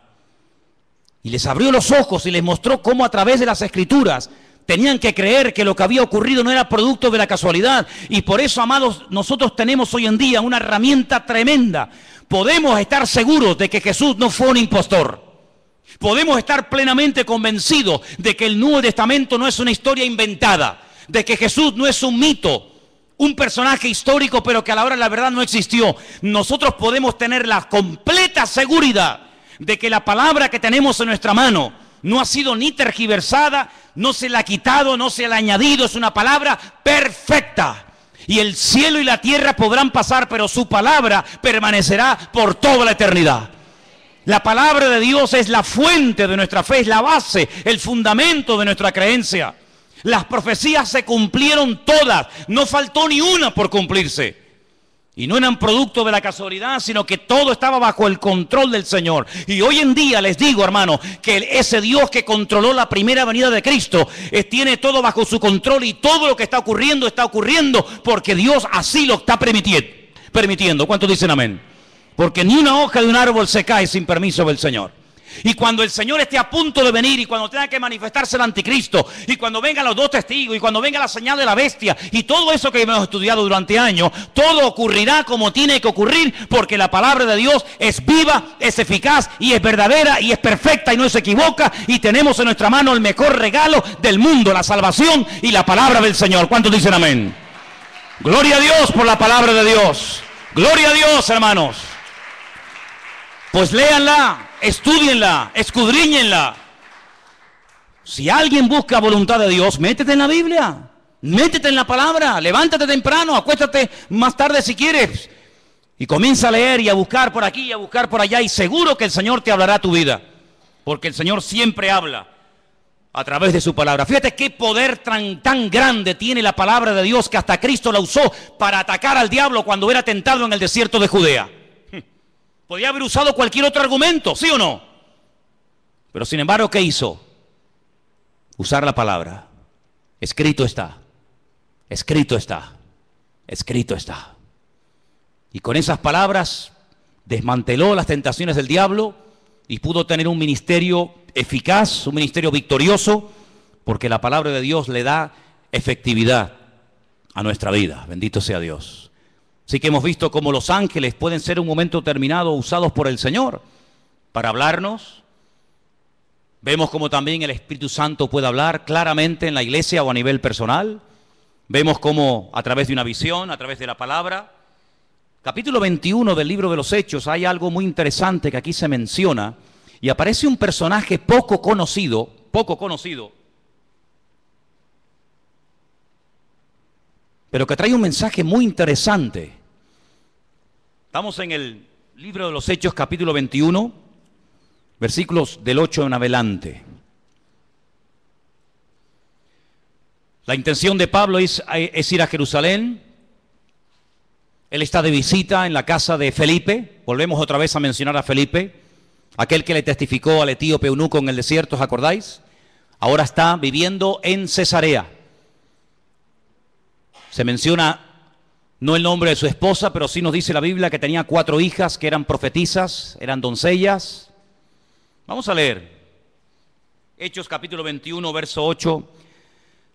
Y les abrió los ojos y les mostró cómo a través de las escrituras tenían que creer que lo que había ocurrido no era producto de la casualidad. Y por eso, amados, nosotros tenemos hoy en día una herramienta tremenda. Podemos estar seguros de que Jesús no fue un impostor. Podemos estar plenamente convencidos de que el Nuevo Testamento no es una historia inventada, de que Jesús no es un mito, un personaje histórico, pero que a la hora de la verdad no existió. Nosotros podemos tener la completa seguridad de que la palabra que tenemos en nuestra mano no ha sido ni tergiversada, no se la ha quitado, no se la ha añadido, es una palabra perfecta. Y el cielo y la tierra podrán pasar, pero su palabra permanecerá por toda la eternidad. La palabra de Dios es la fuente de nuestra fe, es la base, el fundamento de nuestra creencia. Las profecías se cumplieron todas, no faltó ni una por cumplirse. Y no eran producto de la casualidad, sino que todo estaba bajo el control del Señor. Y hoy en día les digo, hermano, que ese Dios que controló la primera venida de Cristo tiene todo bajo su control, y todo lo que está ocurriendo porque Dios así lo está permitiendo. ¿Cuántos dicen amén? Porque ni una hoja de un árbol se cae sin permiso del Señor. Y cuando el Señor esté a punto de venir, y cuando tenga que manifestarse el anticristo, y cuando vengan los dos testigos, y cuando venga la señal de la bestia, y todo eso que hemos estudiado durante años, todo ocurrirá como tiene que ocurrir, porque la palabra de Dios es viva, es eficaz, y es verdadera, y es perfecta, y no se equivoca, y tenemos en nuestra mano el mejor regalo del mundo, la salvación y la palabra del Señor. ¿Cuántos dicen amén? Gloria a Dios por la palabra de Dios. Gloria a Dios, hermanos. Pues léanla, estúdienla, escudriñenla. Si alguien busca voluntad de Dios, métete en la Biblia, métete en la palabra, levántate temprano, acuéstate más tarde si quieres, y comienza a leer y a buscar por aquí y a buscar por allá, y seguro que el Señor te hablará tu vida, porque el Señor siempre habla a través de su palabra. Fíjate qué poder tan grande tiene la palabra de Dios, que hasta Cristo la usó para atacar al diablo cuando era tentado en el desierto de Judea. Podía haber usado cualquier otro argumento, ¿sí o no? Pero sin embargo, ¿qué hizo? Usar la palabra. Escrito está, escrito está, escrito está. Y con esas palabras desmanteló las tentaciones del diablo y pudo tener un ministerio eficaz, un ministerio victorioso, porque la palabra de Dios le da efectividad a nuestra vida. Bendito sea Dios. Así que hemos visto cómo los ángeles pueden ser en un momento determinado usados por el Señor para hablarnos. Vemos cómo también el Espíritu Santo puede hablar claramente en la iglesia o a nivel personal. Vemos cómo a través de una visión, a través de la palabra. Capítulo 21 del libro de los Hechos, hay algo muy interesante que aquí se menciona y aparece un personaje poco conocido, pero que trae un mensaje muy interesante. Estamos en el libro de los Hechos, capítulo 21, versículos del 8 en adelante. La intención de Pablo es ir a Jerusalén. Él está de visita en la casa de Felipe. Volvemos otra vez a mencionar a Felipe, aquel que le testificó al etíope eunuco en el desierto, ¿os acordáis? Ahora está viviendo en Cesarea. Se menciona no el nombre de su esposa, pero sí nos dice la Biblia que tenía 4 hijas que eran profetisas, eran doncellas. Vamos a leer. Hechos capítulo 21, verso 8.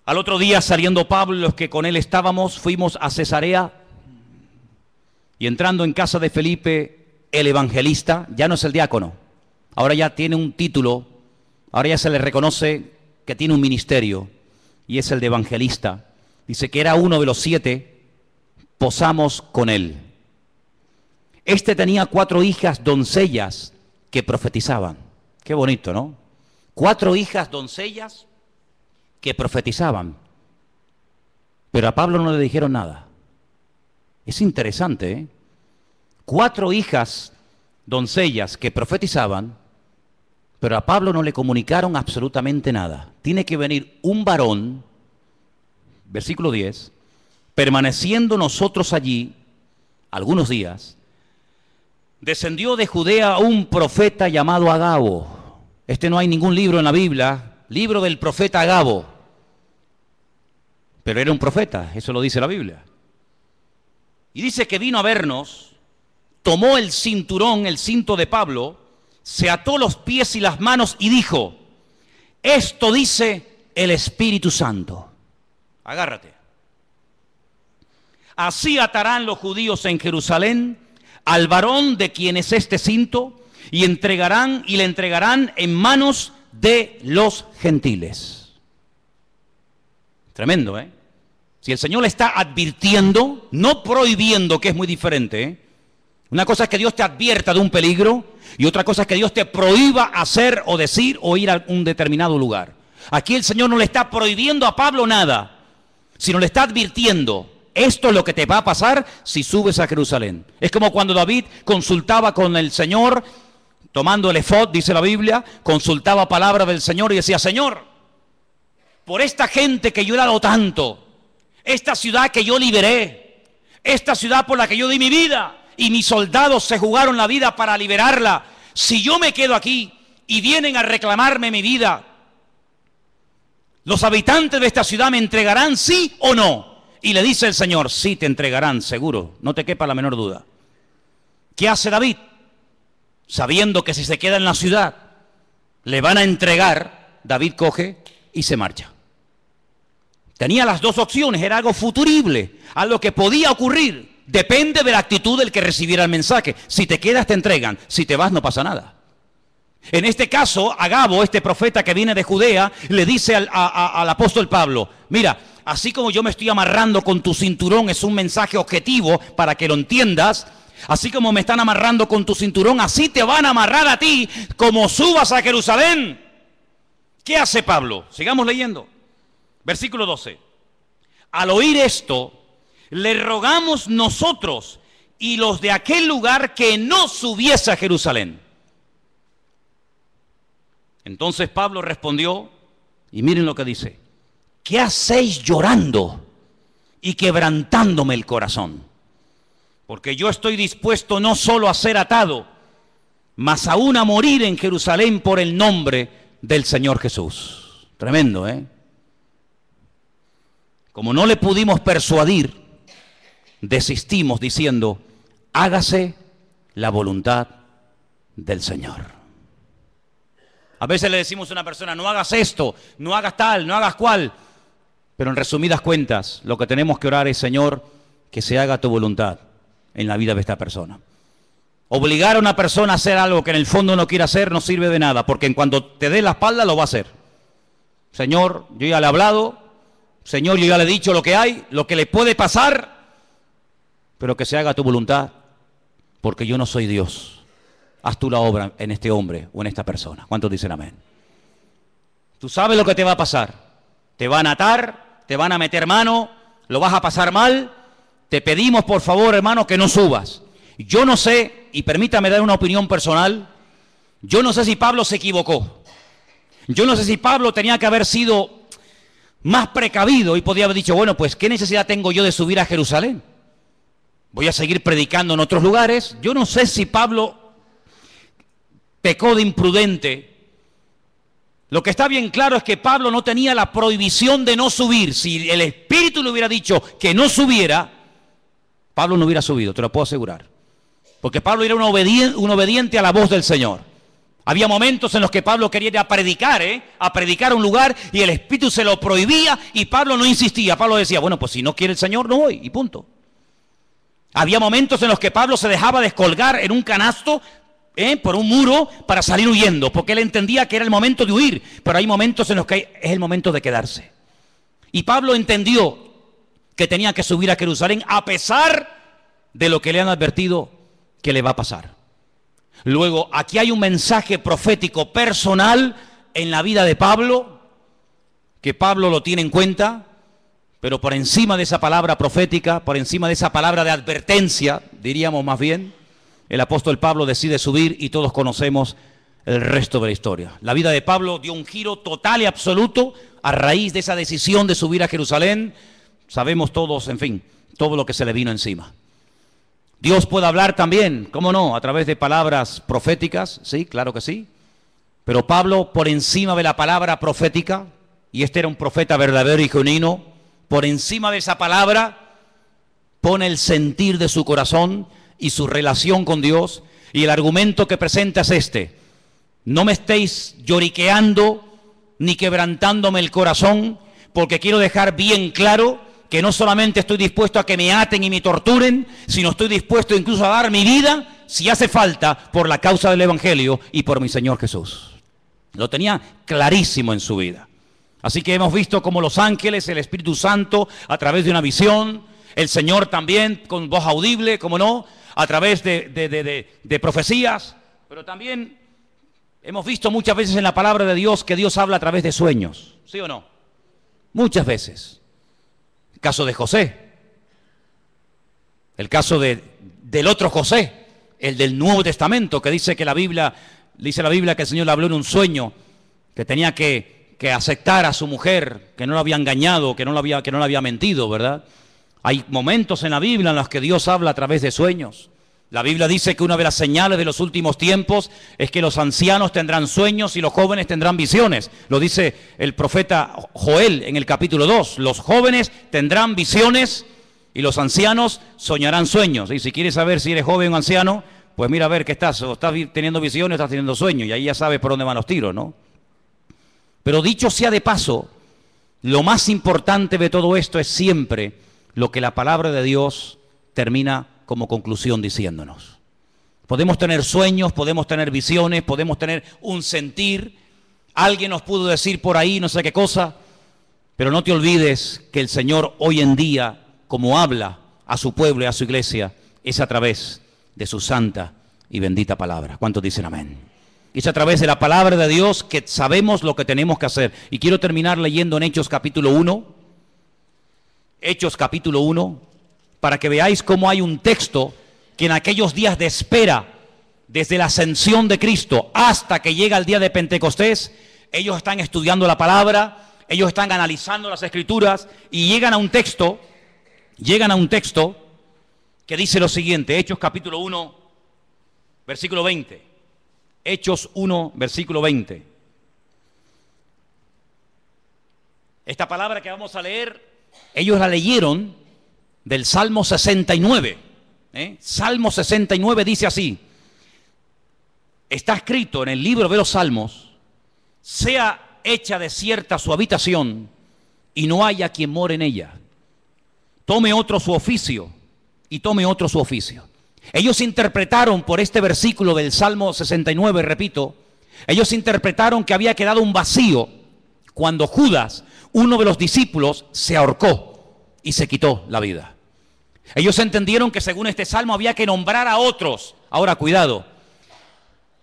Al otro día, saliendo Pablo y los que con él estábamos, fuimos a Cesarea. Y entrando en casa de Felipe, el evangelista, ya no es el diácono, ahora ya tiene un título, ahora ya se le reconoce que tiene un ministerio, y es el de evangelista. Dice que era uno de los 7, posamos con él. Este tenía 4 hijas doncellas que profetizaban. Qué bonito, ¿no? 4 hijas doncellas que profetizaban. Pero a Pablo no le dijeron nada. Es interesante, ¿eh? 4 hijas doncellas que profetizaban, pero a Pablo no le comunicaron absolutamente nada. Tiene que venir un varón, versículo 10, permaneciendo nosotros allí algunos días, descendió de Judea un profeta llamado Agabo. No hay ningún libro en la Biblia, libro del profeta Agabo, pero era un profeta, eso lo dice la Biblia. Y dice que vino a vernos, tomó el cinturón, el cinto de Pablo, se ató los pies y las manos y dijo: esto dice el Espíritu Santo. Agárrate. Así atarán los judíos en Jerusalén al varón de quien es este cinto y le entregarán en manos de los gentiles. Tremendo, ¿eh? Si el Señor le está advirtiendo, no prohibiendo, que es muy diferente, ¿eh? Una cosa es que Dios te advierta de un peligro y otra cosa es que Dios te prohíba hacer o decir o ir a un determinado lugar. Aquí el Señor no le está prohibiendo a Pablo nada, sino le está advirtiendo: esto es lo que te va a pasar si subes a Jerusalén. Es como cuando David consultaba con el Señor, tomando el efod, dice la Biblia, consultaba palabra del Señor y decía: Señor, por esta gente que yo he dado tanto, esta ciudad que yo liberé, esta ciudad por la que yo di mi vida y mis soldados se jugaron la vida para liberarla, si yo me quedo aquí y vienen a reclamarme mi vida, ¿los habitantes de esta ciudad me entregarán, sí o no? Y le dice el Señor: sí, te entregarán, seguro, no te quepa la menor duda. ¿Qué hace David? Sabiendo que si se queda en la ciudad le van a entregar, David coge y se marcha. Tenía las 2 opciones, era algo futurible, algo que podía ocurrir. Depende de la actitud del que recibiera el mensaje. Si te quedas te entregan, si te vas no pasa nada. En este caso, Agabo, este profeta que viene de Judea, le dice al apóstol Pablo: mira, así como yo me estoy amarrando con tu cinturón, es un mensaje objetivo para que lo entiendas. Así como me están amarrando con tu cinturón, así te van a amarrar a ti como subas a Jerusalén. ¿Qué hace Pablo? Sigamos leyendo. Versículo 12. Al oír esto, le rogamos nosotros y los de aquel lugar que no subiese a Jerusalén. Entonces Pablo respondió, y miren lo que dice: ¿qué hacéis llorando y quebrantándome el corazón? Porque yo estoy dispuesto no solo a ser atado, mas aún a morir en Jerusalén por el nombre del Señor Jesús. Tremendo, ¿eh? Como no le pudimos persuadir, desistimos diciendo: hágase la voluntad del Señor. A veces le decimos a una persona: no hagas esto, no hagas tal, no hagas cual. Pero en resumidas cuentas, lo que tenemos que orar es: Señor, que se haga tu voluntad. en la vida de esta persona. Obligar a una persona a hacer algo que en el fondo no quiere hacer no sirve de nada, porque en cuanto te dé la espalda lo va a hacer. Señor, yo ya le he hablado, Señor, yo ya le he dicho lo que hay, lo que le puede pasar, pero que se haga tu voluntad, porque yo no soy Dios. Haz tú la obra en este hombre o en esta persona. ¿Cuántos dicen amén? Tú sabes lo que te va a pasar. Te van a atar, te van a meter mano, lo vas a pasar mal. Te pedimos, por favor, hermano, que no subas. Yo no sé, y permítame dar una opinión personal, yo no sé si Pablo se equivocó. Yo no sé si Pablo tenía que haber sido más precavido y podía haber dicho, bueno, pues, ¿qué necesidad tengo yo de subir a Jerusalén? Voy a seguir predicando en otros lugares. Yo no sé si Pablo pecó de imprudente. Lo que está bien claro es que Pablo no tenía la prohibición de no subir. Si el Espíritu le hubiera dicho que no subiera, Pablo no hubiera subido, te lo puedo asegurar. Porque Pablo era un obediente a la voz del Señor. Había momentos en los que Pablo quería ir a predicar a un lugar y el Espíritu se lo prohibía y Pablo no insistía. Pablo decía, bueno, pues si no quiere el Señor, no voy, y punto. Había momentos en los que Pablo se dejaba descolgar en un canasto por un muro para salir huyendo, porque él entendía que era el momento de huir, pero hay momentos en los que es el momento de quedarse. Y Pablo entendió que tenía que subir a Jerusalén a pesar de lo que le han advertido que le va a pasar. Luego, aquí hay un mensaje profético personal en la vida de Pablo, que Pablo lo tiene en cuenta, pero por encima de esa palabra profética, por encima de esa palabra de advertencia, diríamos más bien, el apóstol Pablo decide subir y todos conocemos el resto de la historia. La vida de Pablo dio un giro total y absoluto a raíz de esa decisión de subir a Jerusalén. Sabemos todos, en fin, todo lo que se le vino encima. Dios puede hablar también, ¿cómo no? A través de palabras proféticas, sí, claro que sí. Pero Pablo, por encima de la palabra profética, y este era un profeta verdadero y genuino, por encima de esa palabra, pone el sentir de su corazón y su relación con Dios, y el argumento que presenta es este: no me estéis lloriqueando ni quebrantándome el corazón, porque quiero dejar bien claro que no solamente estoy dispuesto a que me aten y me torturen, sino estoy dispuesto incluso a dar mi vida, si hace falta, por la causa del Evangelio y por mi Señor Jesús. Lo tenía clarísimo en su vida. Así que hemos visto cómo los ángeles, el Espíritu Santo, a través de una visión, el Señor también con voz audible, como no, a través de profecías, pero también hemos visto muchas veces en la palabra de Dios que Dios habla a través de sueños, ¿sí o no? Muchas veces. El caso de José, el caso del otro José, el del Nuevo Testamento, que dice que dice la Biblia que el Señor le habló en un sueño, que tenía que aceptar a su mujer, que no lo había engañado, que no le había mentido, ¿verdad? Hay momentos en la Biblia en los que Dios habla a través de sueños. La Biblia dice que una de las señales de los últimos tiempos es que los ancianos tendrán sueños y los jóvenes tendrán visiones. Lo dice el profeta Joel en el capítulo 2. Los jóvenes tendrán visiones y los ancianos soñarán sueños. Y si quieres saber si eres joven o anciano, pues mira a ver qué estás. O estás teniendo visiones o estás teniendo sueños. Y ahí ya sabes por dónde van los tiros, ¿no? Pero dicho sea de paso, lo más importante de todo esto es siempre lo que la palabra de Dios termina como conclusión diciéndonos. Podemos tener sueños, podemos tener visiones, podemos tener un sentir. Alguien nos pudo decir por ahí no sé qué cosa, pero no te olvides que el Señor hoy en día, como habla a su pueblo y a su iglesia, es a través de su santa y bendita palabra. ¿Cuántos dicen amén? Es a través de la palabra de Dios que sabemos lo que tenemos que hacer. Y quiero terminar leyendo en Hechos capítulo 1. Hechos capítulo 1. Para que veáis cómo hay un texto que en aquellos días de espera, desde la ascensión de Cristo hasta que llega el día de Pentecostés, ellos están estudiando la palabra, ellos están analizando las Escrituras y llegan a un texto que dice lo siguiente, Hechos capítulo 1, versículo 20. Hechos 1, versículo 20. Esta palabra que vamos a leer, ellos la leyeron del Salmo 69. Salmo 69 dice así: está escrito en el libro de los Salmos, sea hecha desierta su habitación y no haya quien more en ella. Tome otro su oficio y tome otro su oficio. Ellos interpretaron por este versículo del Salmo 69, repito, ellos interpretaron que había quedado un vacío cuando Judas, uno de los discípulos, se ahorcó y se quitó la vida. Ellos entendieron que según este salmo había que nombrar a otros. Ahora, cuidado,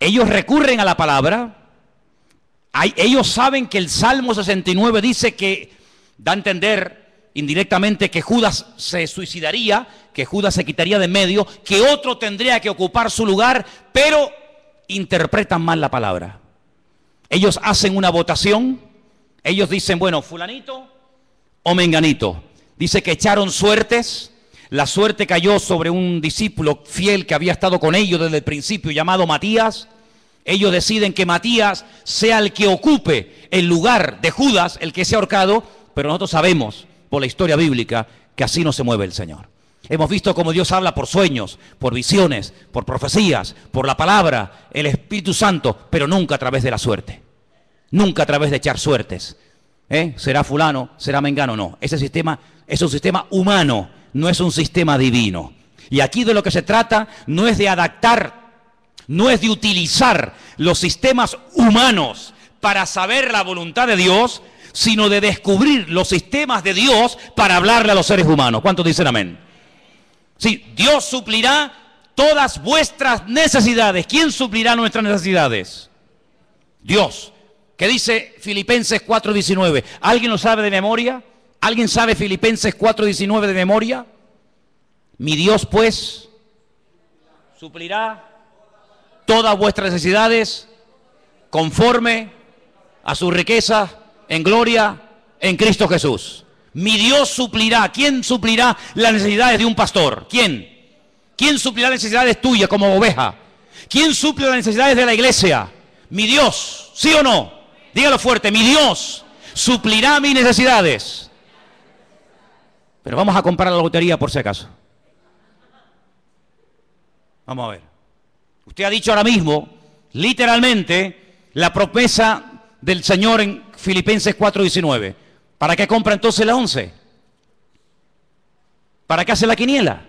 ellos recurren a la palabra, ellos saben que el Salmo 69 dice que, da a entender indirectamente que Judas se suicidaría, que Judas se quitaría de en medio, que otro tendría que ocupar su lugar, pero interpretan mal la palabra. Ellos hacen una votación, ellos dicen, bueno, fulanito o menganito. Dice que echaron suertes, la suerte cayó sobre un discípulo fiel que había estado con ellos desde el principio, llamado Matías. Ellos deciden que Matías sea el que ocupe el lugar de Judas, el que sea ahorcado, pero nosotros sabemos por la historia bíblica que así no se mueve el Señor. Hemos visto cómo Dios habla por sueños, por visiones, por profecías, por la palabra, el Espíritu Santo, pero nunca a través de la suerte. Nunca a través de echar suertes. Será fulano, será mengano, no. Ese sistema es un sistema humano, no es un sistema divino. Y aquí de lo que se trata no es de adaptar, no es de utilizar los sistemas humanos para saber la voluntad de Dios, sino de descubrir los sistemas de Dios para hablarle a los seres humanos. ¿Cuántos dicen amén? Sí, Dios suplirá todas vuestras necesidades. ¿Quién suplirá nuestras necesidades? Dios. ¿Qué dice Filipenses 4:19? ¿Alguien lo sabe de memoria? ¿Alguien sabe Filipenses 4:19 de memoria? Mi Dios, pues, suplirá todas vuestras necesidades conforme a su riqueza en gloria en Cristo Jesús. Mi Dios suplirá. ¿Quién suplirá las necesidades de un pastor? ¿Quién? ¿Quién suplirá las necesidades tuyas como oveja? ¿Quién suple las necesidades de la iglesia? Mi Dios. ¿Sí o no? Dígalo fuerte. Mi Dios suplirá mis necesidades. Pero vamos a comprar la lotería por si acaso. Vamos a ver. Usted ha dicho ahora mismo, literalmente, la promesa del Señor en Filipenses 4:19. ¿Para qué compra entonces la 11? ¿Para qué hace la quiniela?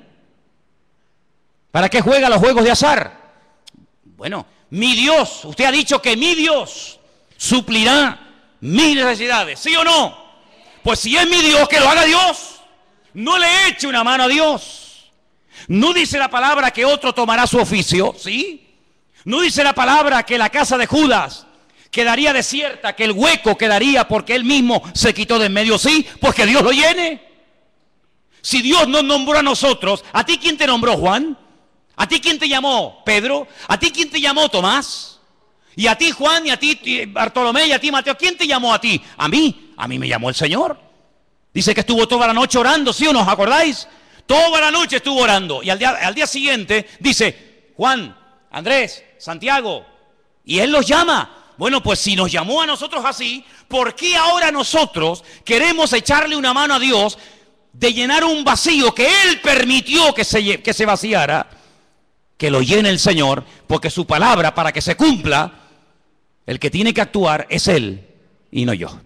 ¿Para qué juega los juegos de azar? Bueno, mi Dios, usted ha dicho que mi Dios suplirá mis necesidades, ¿sí o no? Pues si es mi Dios, que lo haga Dios. No le eche una mano a Dios. No dice la palabra que otro tomará su oficio, ¿sí? No dice la palabra que la casa de Judas quedaría desierta, que el hueco quedaría porque él mismo se quitó de en medio, sí, pues que Dios lo llene. Si Dios nos nombró a nosotros, ¿a ti quién te nombró, Juan? ¿A ti quién te llamó, Pedro? ¿A ti quién te llamó, Tomás? Y a ti, Juan, y a ti, Bartolomé, y a ti, Mateo, ¿quién te llamó a ti? A mí me llamó el Señor. Dice que estuvo toda la noche orando, ¿sí o no? ¿Os acordáis? Toda la noche estuvo orando. Y al día siguiente dice, Juan, Andrés, Santiago, y él los llama. Bueno, pues si nos llamó a nosotros así, ¿por qué ahora nosotros queremos echarle una mano a Dios de llenar un vacío que Él permitió que se vaciara? Que lo llene el Señor, porque su palabra, para que se cumpla, el que tiene que actuar es Él y no yo.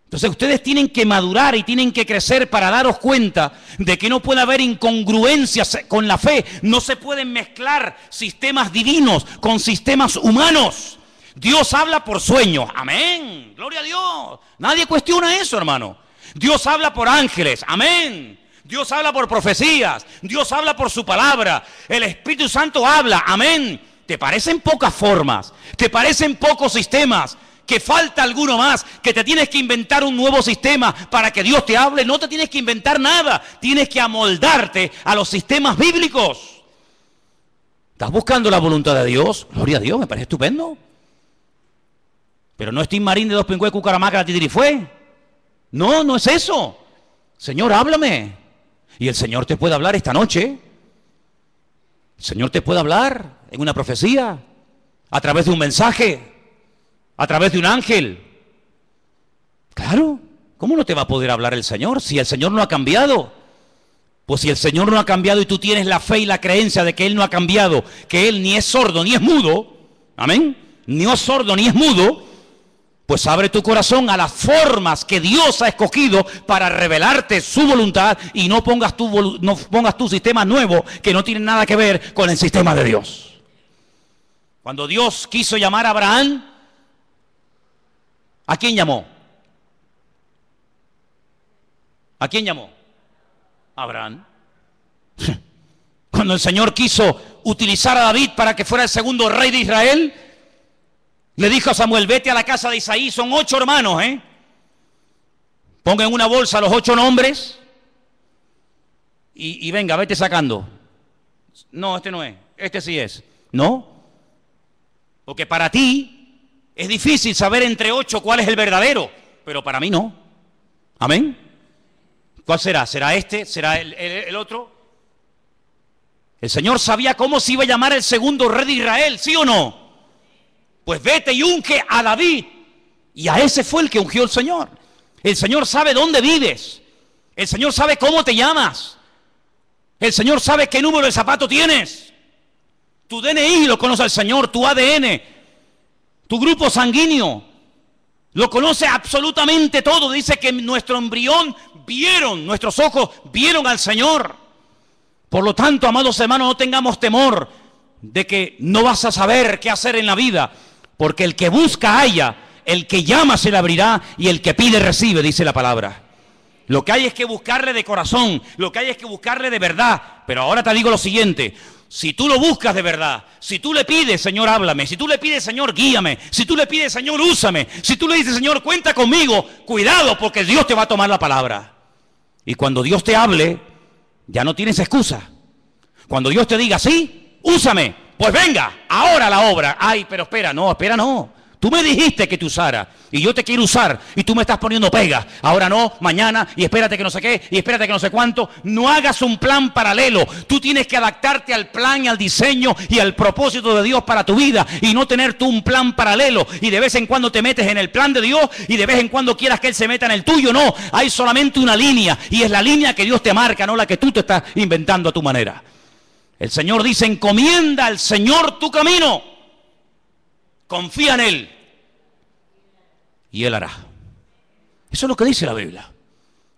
Entonces ustedes tienen que madurar y tienen que crecer para daros cuenta de que no puede haber incongruencias con la fe. No se pueden mezclar sistemas divinos con sistemas humanos. Dios habla por sueños. Amén. Gloria a Dios. Nadie cuestiona eso, hermano. Dios habla por ángeles. Amén. Dios habla por profecías. Dios habla por su palabra. El Espíritu Santo habla. Amén. ¿Te parecen pocas formas? ¿Te parecen pocos sistemas? Que falta alguno más, que te tienes que inventar un nuevo sistema para que Dios te hable. No te tienes que inventar nada, tienes que amoldarte a los sistemas bíblicos. ¿Estás buscando la voluntad de Dios? Gloria a Dios, me parece estupendo. Pero no es Tim Marín de Dos Pingües, Cucaramaca, Titirifue. No, no es eso. Señor, háblame. Y el Señor te puede hablar esta noche. El Señor te puede hablar en una profecía, a través de un mensaje, a través de un ángel. Claro, ¿cómo no te va a poder hablar el Señor si el Señor no ha cambiado? Pues si el Señor no ha cambiado y tú tienes la fe y la creencia de que Él no ha cambiado, que Él ni es sordo ni es mudo, amén, ni es sordo ni es mudo, Pues abre tu corazón a las formas que Dios ha escogido para revelarte su voluntad y no pongas tu sistema nuevo que no tiene nada que ver con el sistema de Dios. Cuando Dios quiso llamar a Abraham, ¿a quién llamó? ¿A quién llamó? A Abraham. Cuando el Señor quiso utilizar a David para que fuera el segundo rey de Israel, le dijo a Samuel, vete a la casa de Isaí, son 8 hermanos, ponga en una bolsa los 8 nombres y venga, vete sacando. No, este no es, este sí es. No, porque para ti es difícil saber entre 8 cuál es el verdadero, pero para mí no. Amén. ¿Cuál será? ¿Será este? ¿Será el otro? El Señor sabía cómo se iba a llamar el segundo rey de Israel, ¿sí o no? Pues vete y unge a David. Y a ese fue el que ungió el Señor. El Señor sabe dónde vives. El Señor sabe cómo te llamas. El Señor sabe qué número de zapato tienes. Tu DNI lo conoce el Señor, tu ADN, tu grupo sanguíneo. Lo conoce absolutamente todo. Dice que nuestro embrión nuestros ojos vieron al Señor. Por lo tanto, amados hermanos, no tengamos temor de que no vas a saber qué hacer en la vida. Porque el que busca halla, el que llama se le abrirá y el que pide recibe, dice la palabra. Lo que hay es que buscarle de corazón, lo que hay es que buscarle de verdad. Pero ahora te digo lo siguiente, si tú lo buscas de verdad, si tú le pides, Señor, háblame, si tú le pides, Señor, guíame, si tú le pides, Señor, úsame, si tú le dices, Señor, cuenta conmigo, cuidado porque Dios te va a tomar la palabra. Y cuando Dios te hable, ya no tienes excusa. Cuando Dios te diga, sí, úsame, pues venga, ahora la obra. Ay, pero espera, no. Tú me dijiste que te usara y yo te quiero usar y tú me estás poniendo pegas. Ahora no, mañana y espérate que no sé qué y espérate que no sé cuánto. No hagas un plan paralelo. Tú tienes que adaptarte al plan y al diseño y al propósito de Dios para tu vida y no tener tú un plan paralelo y de vez en cuando te metes en el plan de Dios y de vez en cuando quieras que Él se meta en el tuyo. No, hay solamente una línea y es la línea que Dios te marca, no la que tú te estás inventando a tu manera. El Señor dice, encomienda al Señor tu camino. Confía en Él y Él hará. Eso es lo que dice la Biblia.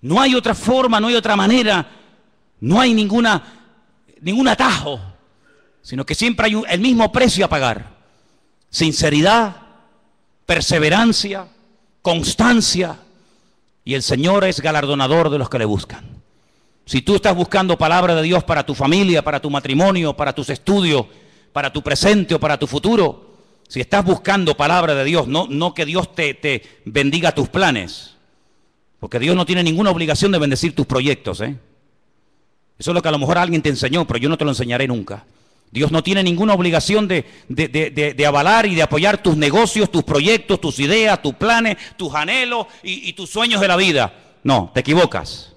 No hay otra forma, no hay otra manera, no hay ningún atajo, sino que siempre hay el mismo precio a pagar. Sinceridad, perseverancia, constancia, y el Señor es galardonador de los que le buscan. Si tú estás buscando palabra de Dios para tu familia, para tu matrimonio, para tus estudios, para tu presente o para tu futuro, si estás buscando palabra de Dios, no que Dios te bendiga tus planes, porque Dios no tiene ninguna obligación de bendecir tus proyectos, Eso es lo que a lo mejor alguien te enseñó, pero yo no te lo enseñaré nunca. Dios no tiene ninguna obligación de avalar y de apoyar tus negocios, tus proyectos, tus ideas, tus planes, tus anhelos y tus sueños de la vida. No, te equivocas.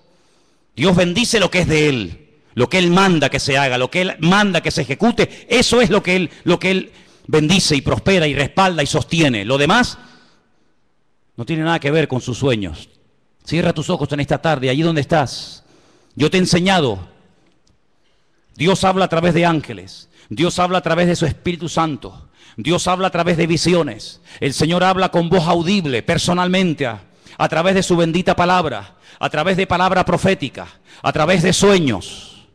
Dios bendice lo que es de Él, lo que Él manda que se haga, lo que Él manda que se ejecute. Eso es lo que Él bendice y prospera y respalda y sostiene. Lo demás no tiene nada que ver con sus sueños. Cierra tus ojos en esta tarde, allí donde estás. Yo te he enseñado. Dios habla a través de ángeles. Dios habla a través de su Espíritu Santo. Dios habla a través de visiones. El Señor habla con voz audible, personalmente, a través de su bendita palabra, a través de palabra profética, a través de sueños.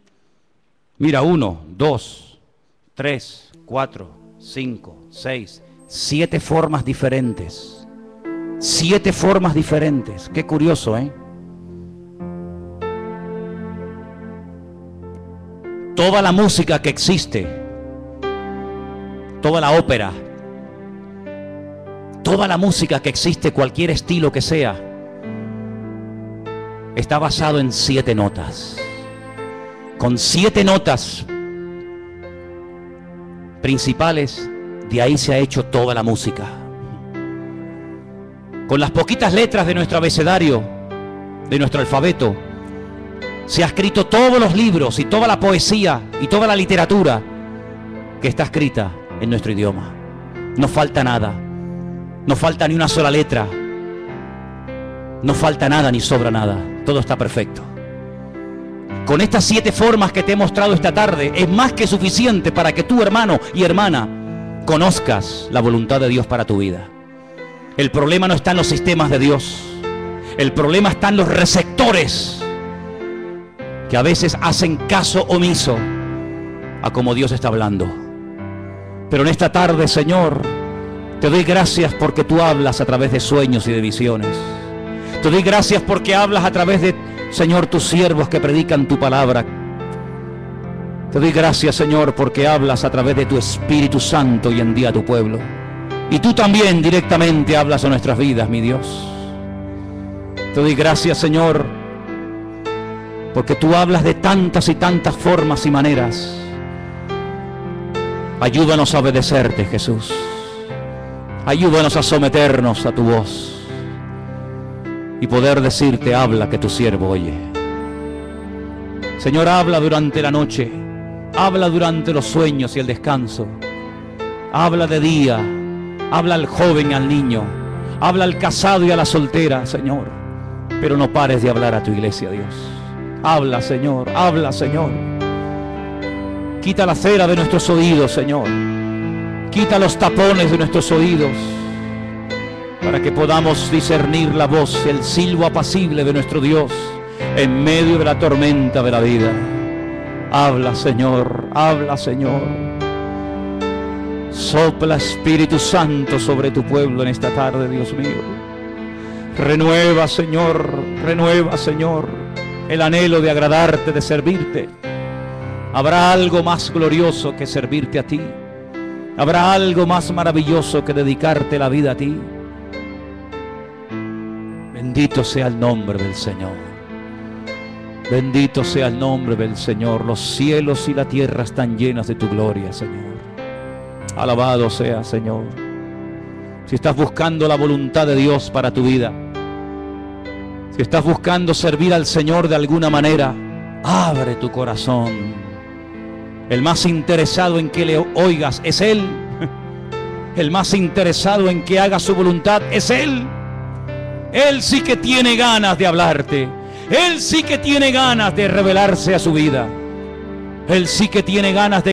Mira, 1, 2, 3, 4, 5, 6, 7 formas diferentes. 7 formas diferentes. Qué curioso, Toda la música que existe, toda la ópera, toda la música que existe, cualquier estilo que sea, está basado en 7 notas. Con 7 notas principales, de ahí se ha hecho toda la música. Con las poquitas letras de nuestro abecedario, de nuestro alfabeto, se ha escrito todos los libros y toda la poesía y toda la literatura que está escrita en nuestro idioma. No falta nada, no falta ni una sola letra, no falta nada ni sobra nada, todo está perfecto. Con estas 7 formas que te he mostrado esta tarde, es más que suficiente para que tú, hermano y hermana, conozcas la voluntad de Dios para tu vida. El problema no está en los sistemas de Dios. El problema está en los receptores que a veces hacen caso omiso a como Dios está hablando. Pero en esta tarde, Señor, te doy gracias porque tú hablas a través de sueños y de visiones. Te doy gracias porque hablas a través de, Señor, tus siervos que predican tu palabra. Te doy gracias, Señor, porque hablas a través de tu Espíritu Santo y en día a tu pueblo. Y tú también directamente hablas a nuestras vidas, mi Dios. Te doy gracias, Señor, porque tú hablas de tantas y tantas formas y maneras. Ayúdanos a obedecerte, Jesús. Ayúdanos a someternos a tu voz y poder decirte, habla, que tu siervo oye. Señor, habla durante la noche, habla durante los sueños y el descanso, habla de día, habla al joven y al niño, habla al casado y a la soltera, Señor, pero no pares de hablar a tu iglesia, Dios. Habla, Señor, habla, Señor. Quita la cera de nuestros oídos, Señor. Quita los tapones de nuestros oídos para que podamos discernir la voz, el silbo apacible de nuestro Dios en medio de la tormenta de la vida. Habla, Señor, habla, Señor. Sopla, Espíritu Santo, sobre tu pueblo en esta tarde, Dios mío. Renueva, Señor, el anhelo de agradarte, de servirte. Habrá algo más glorioso que servirte a ti. Habrá algo más maravilloso que dedicarte la vida a ti. Bendito sea el nombre del Señor. Bendito sea el nombre del Señor. Los cielos y la tierra están llenas de tu gloria, Señor. Alabado sea, Señor. Si estás buscando la voluntad de Dios para tu vida, si estás buscando servir al Señor de alguna manera, abre tu corazón. El más interesado en que le oigas es Él. El más interesado en que hagas su voluntad es Él. Él sí que tiene ganas de hablarte. Él sí que tiene ganas de revelarse a su vida. Él sí que tiene ganas de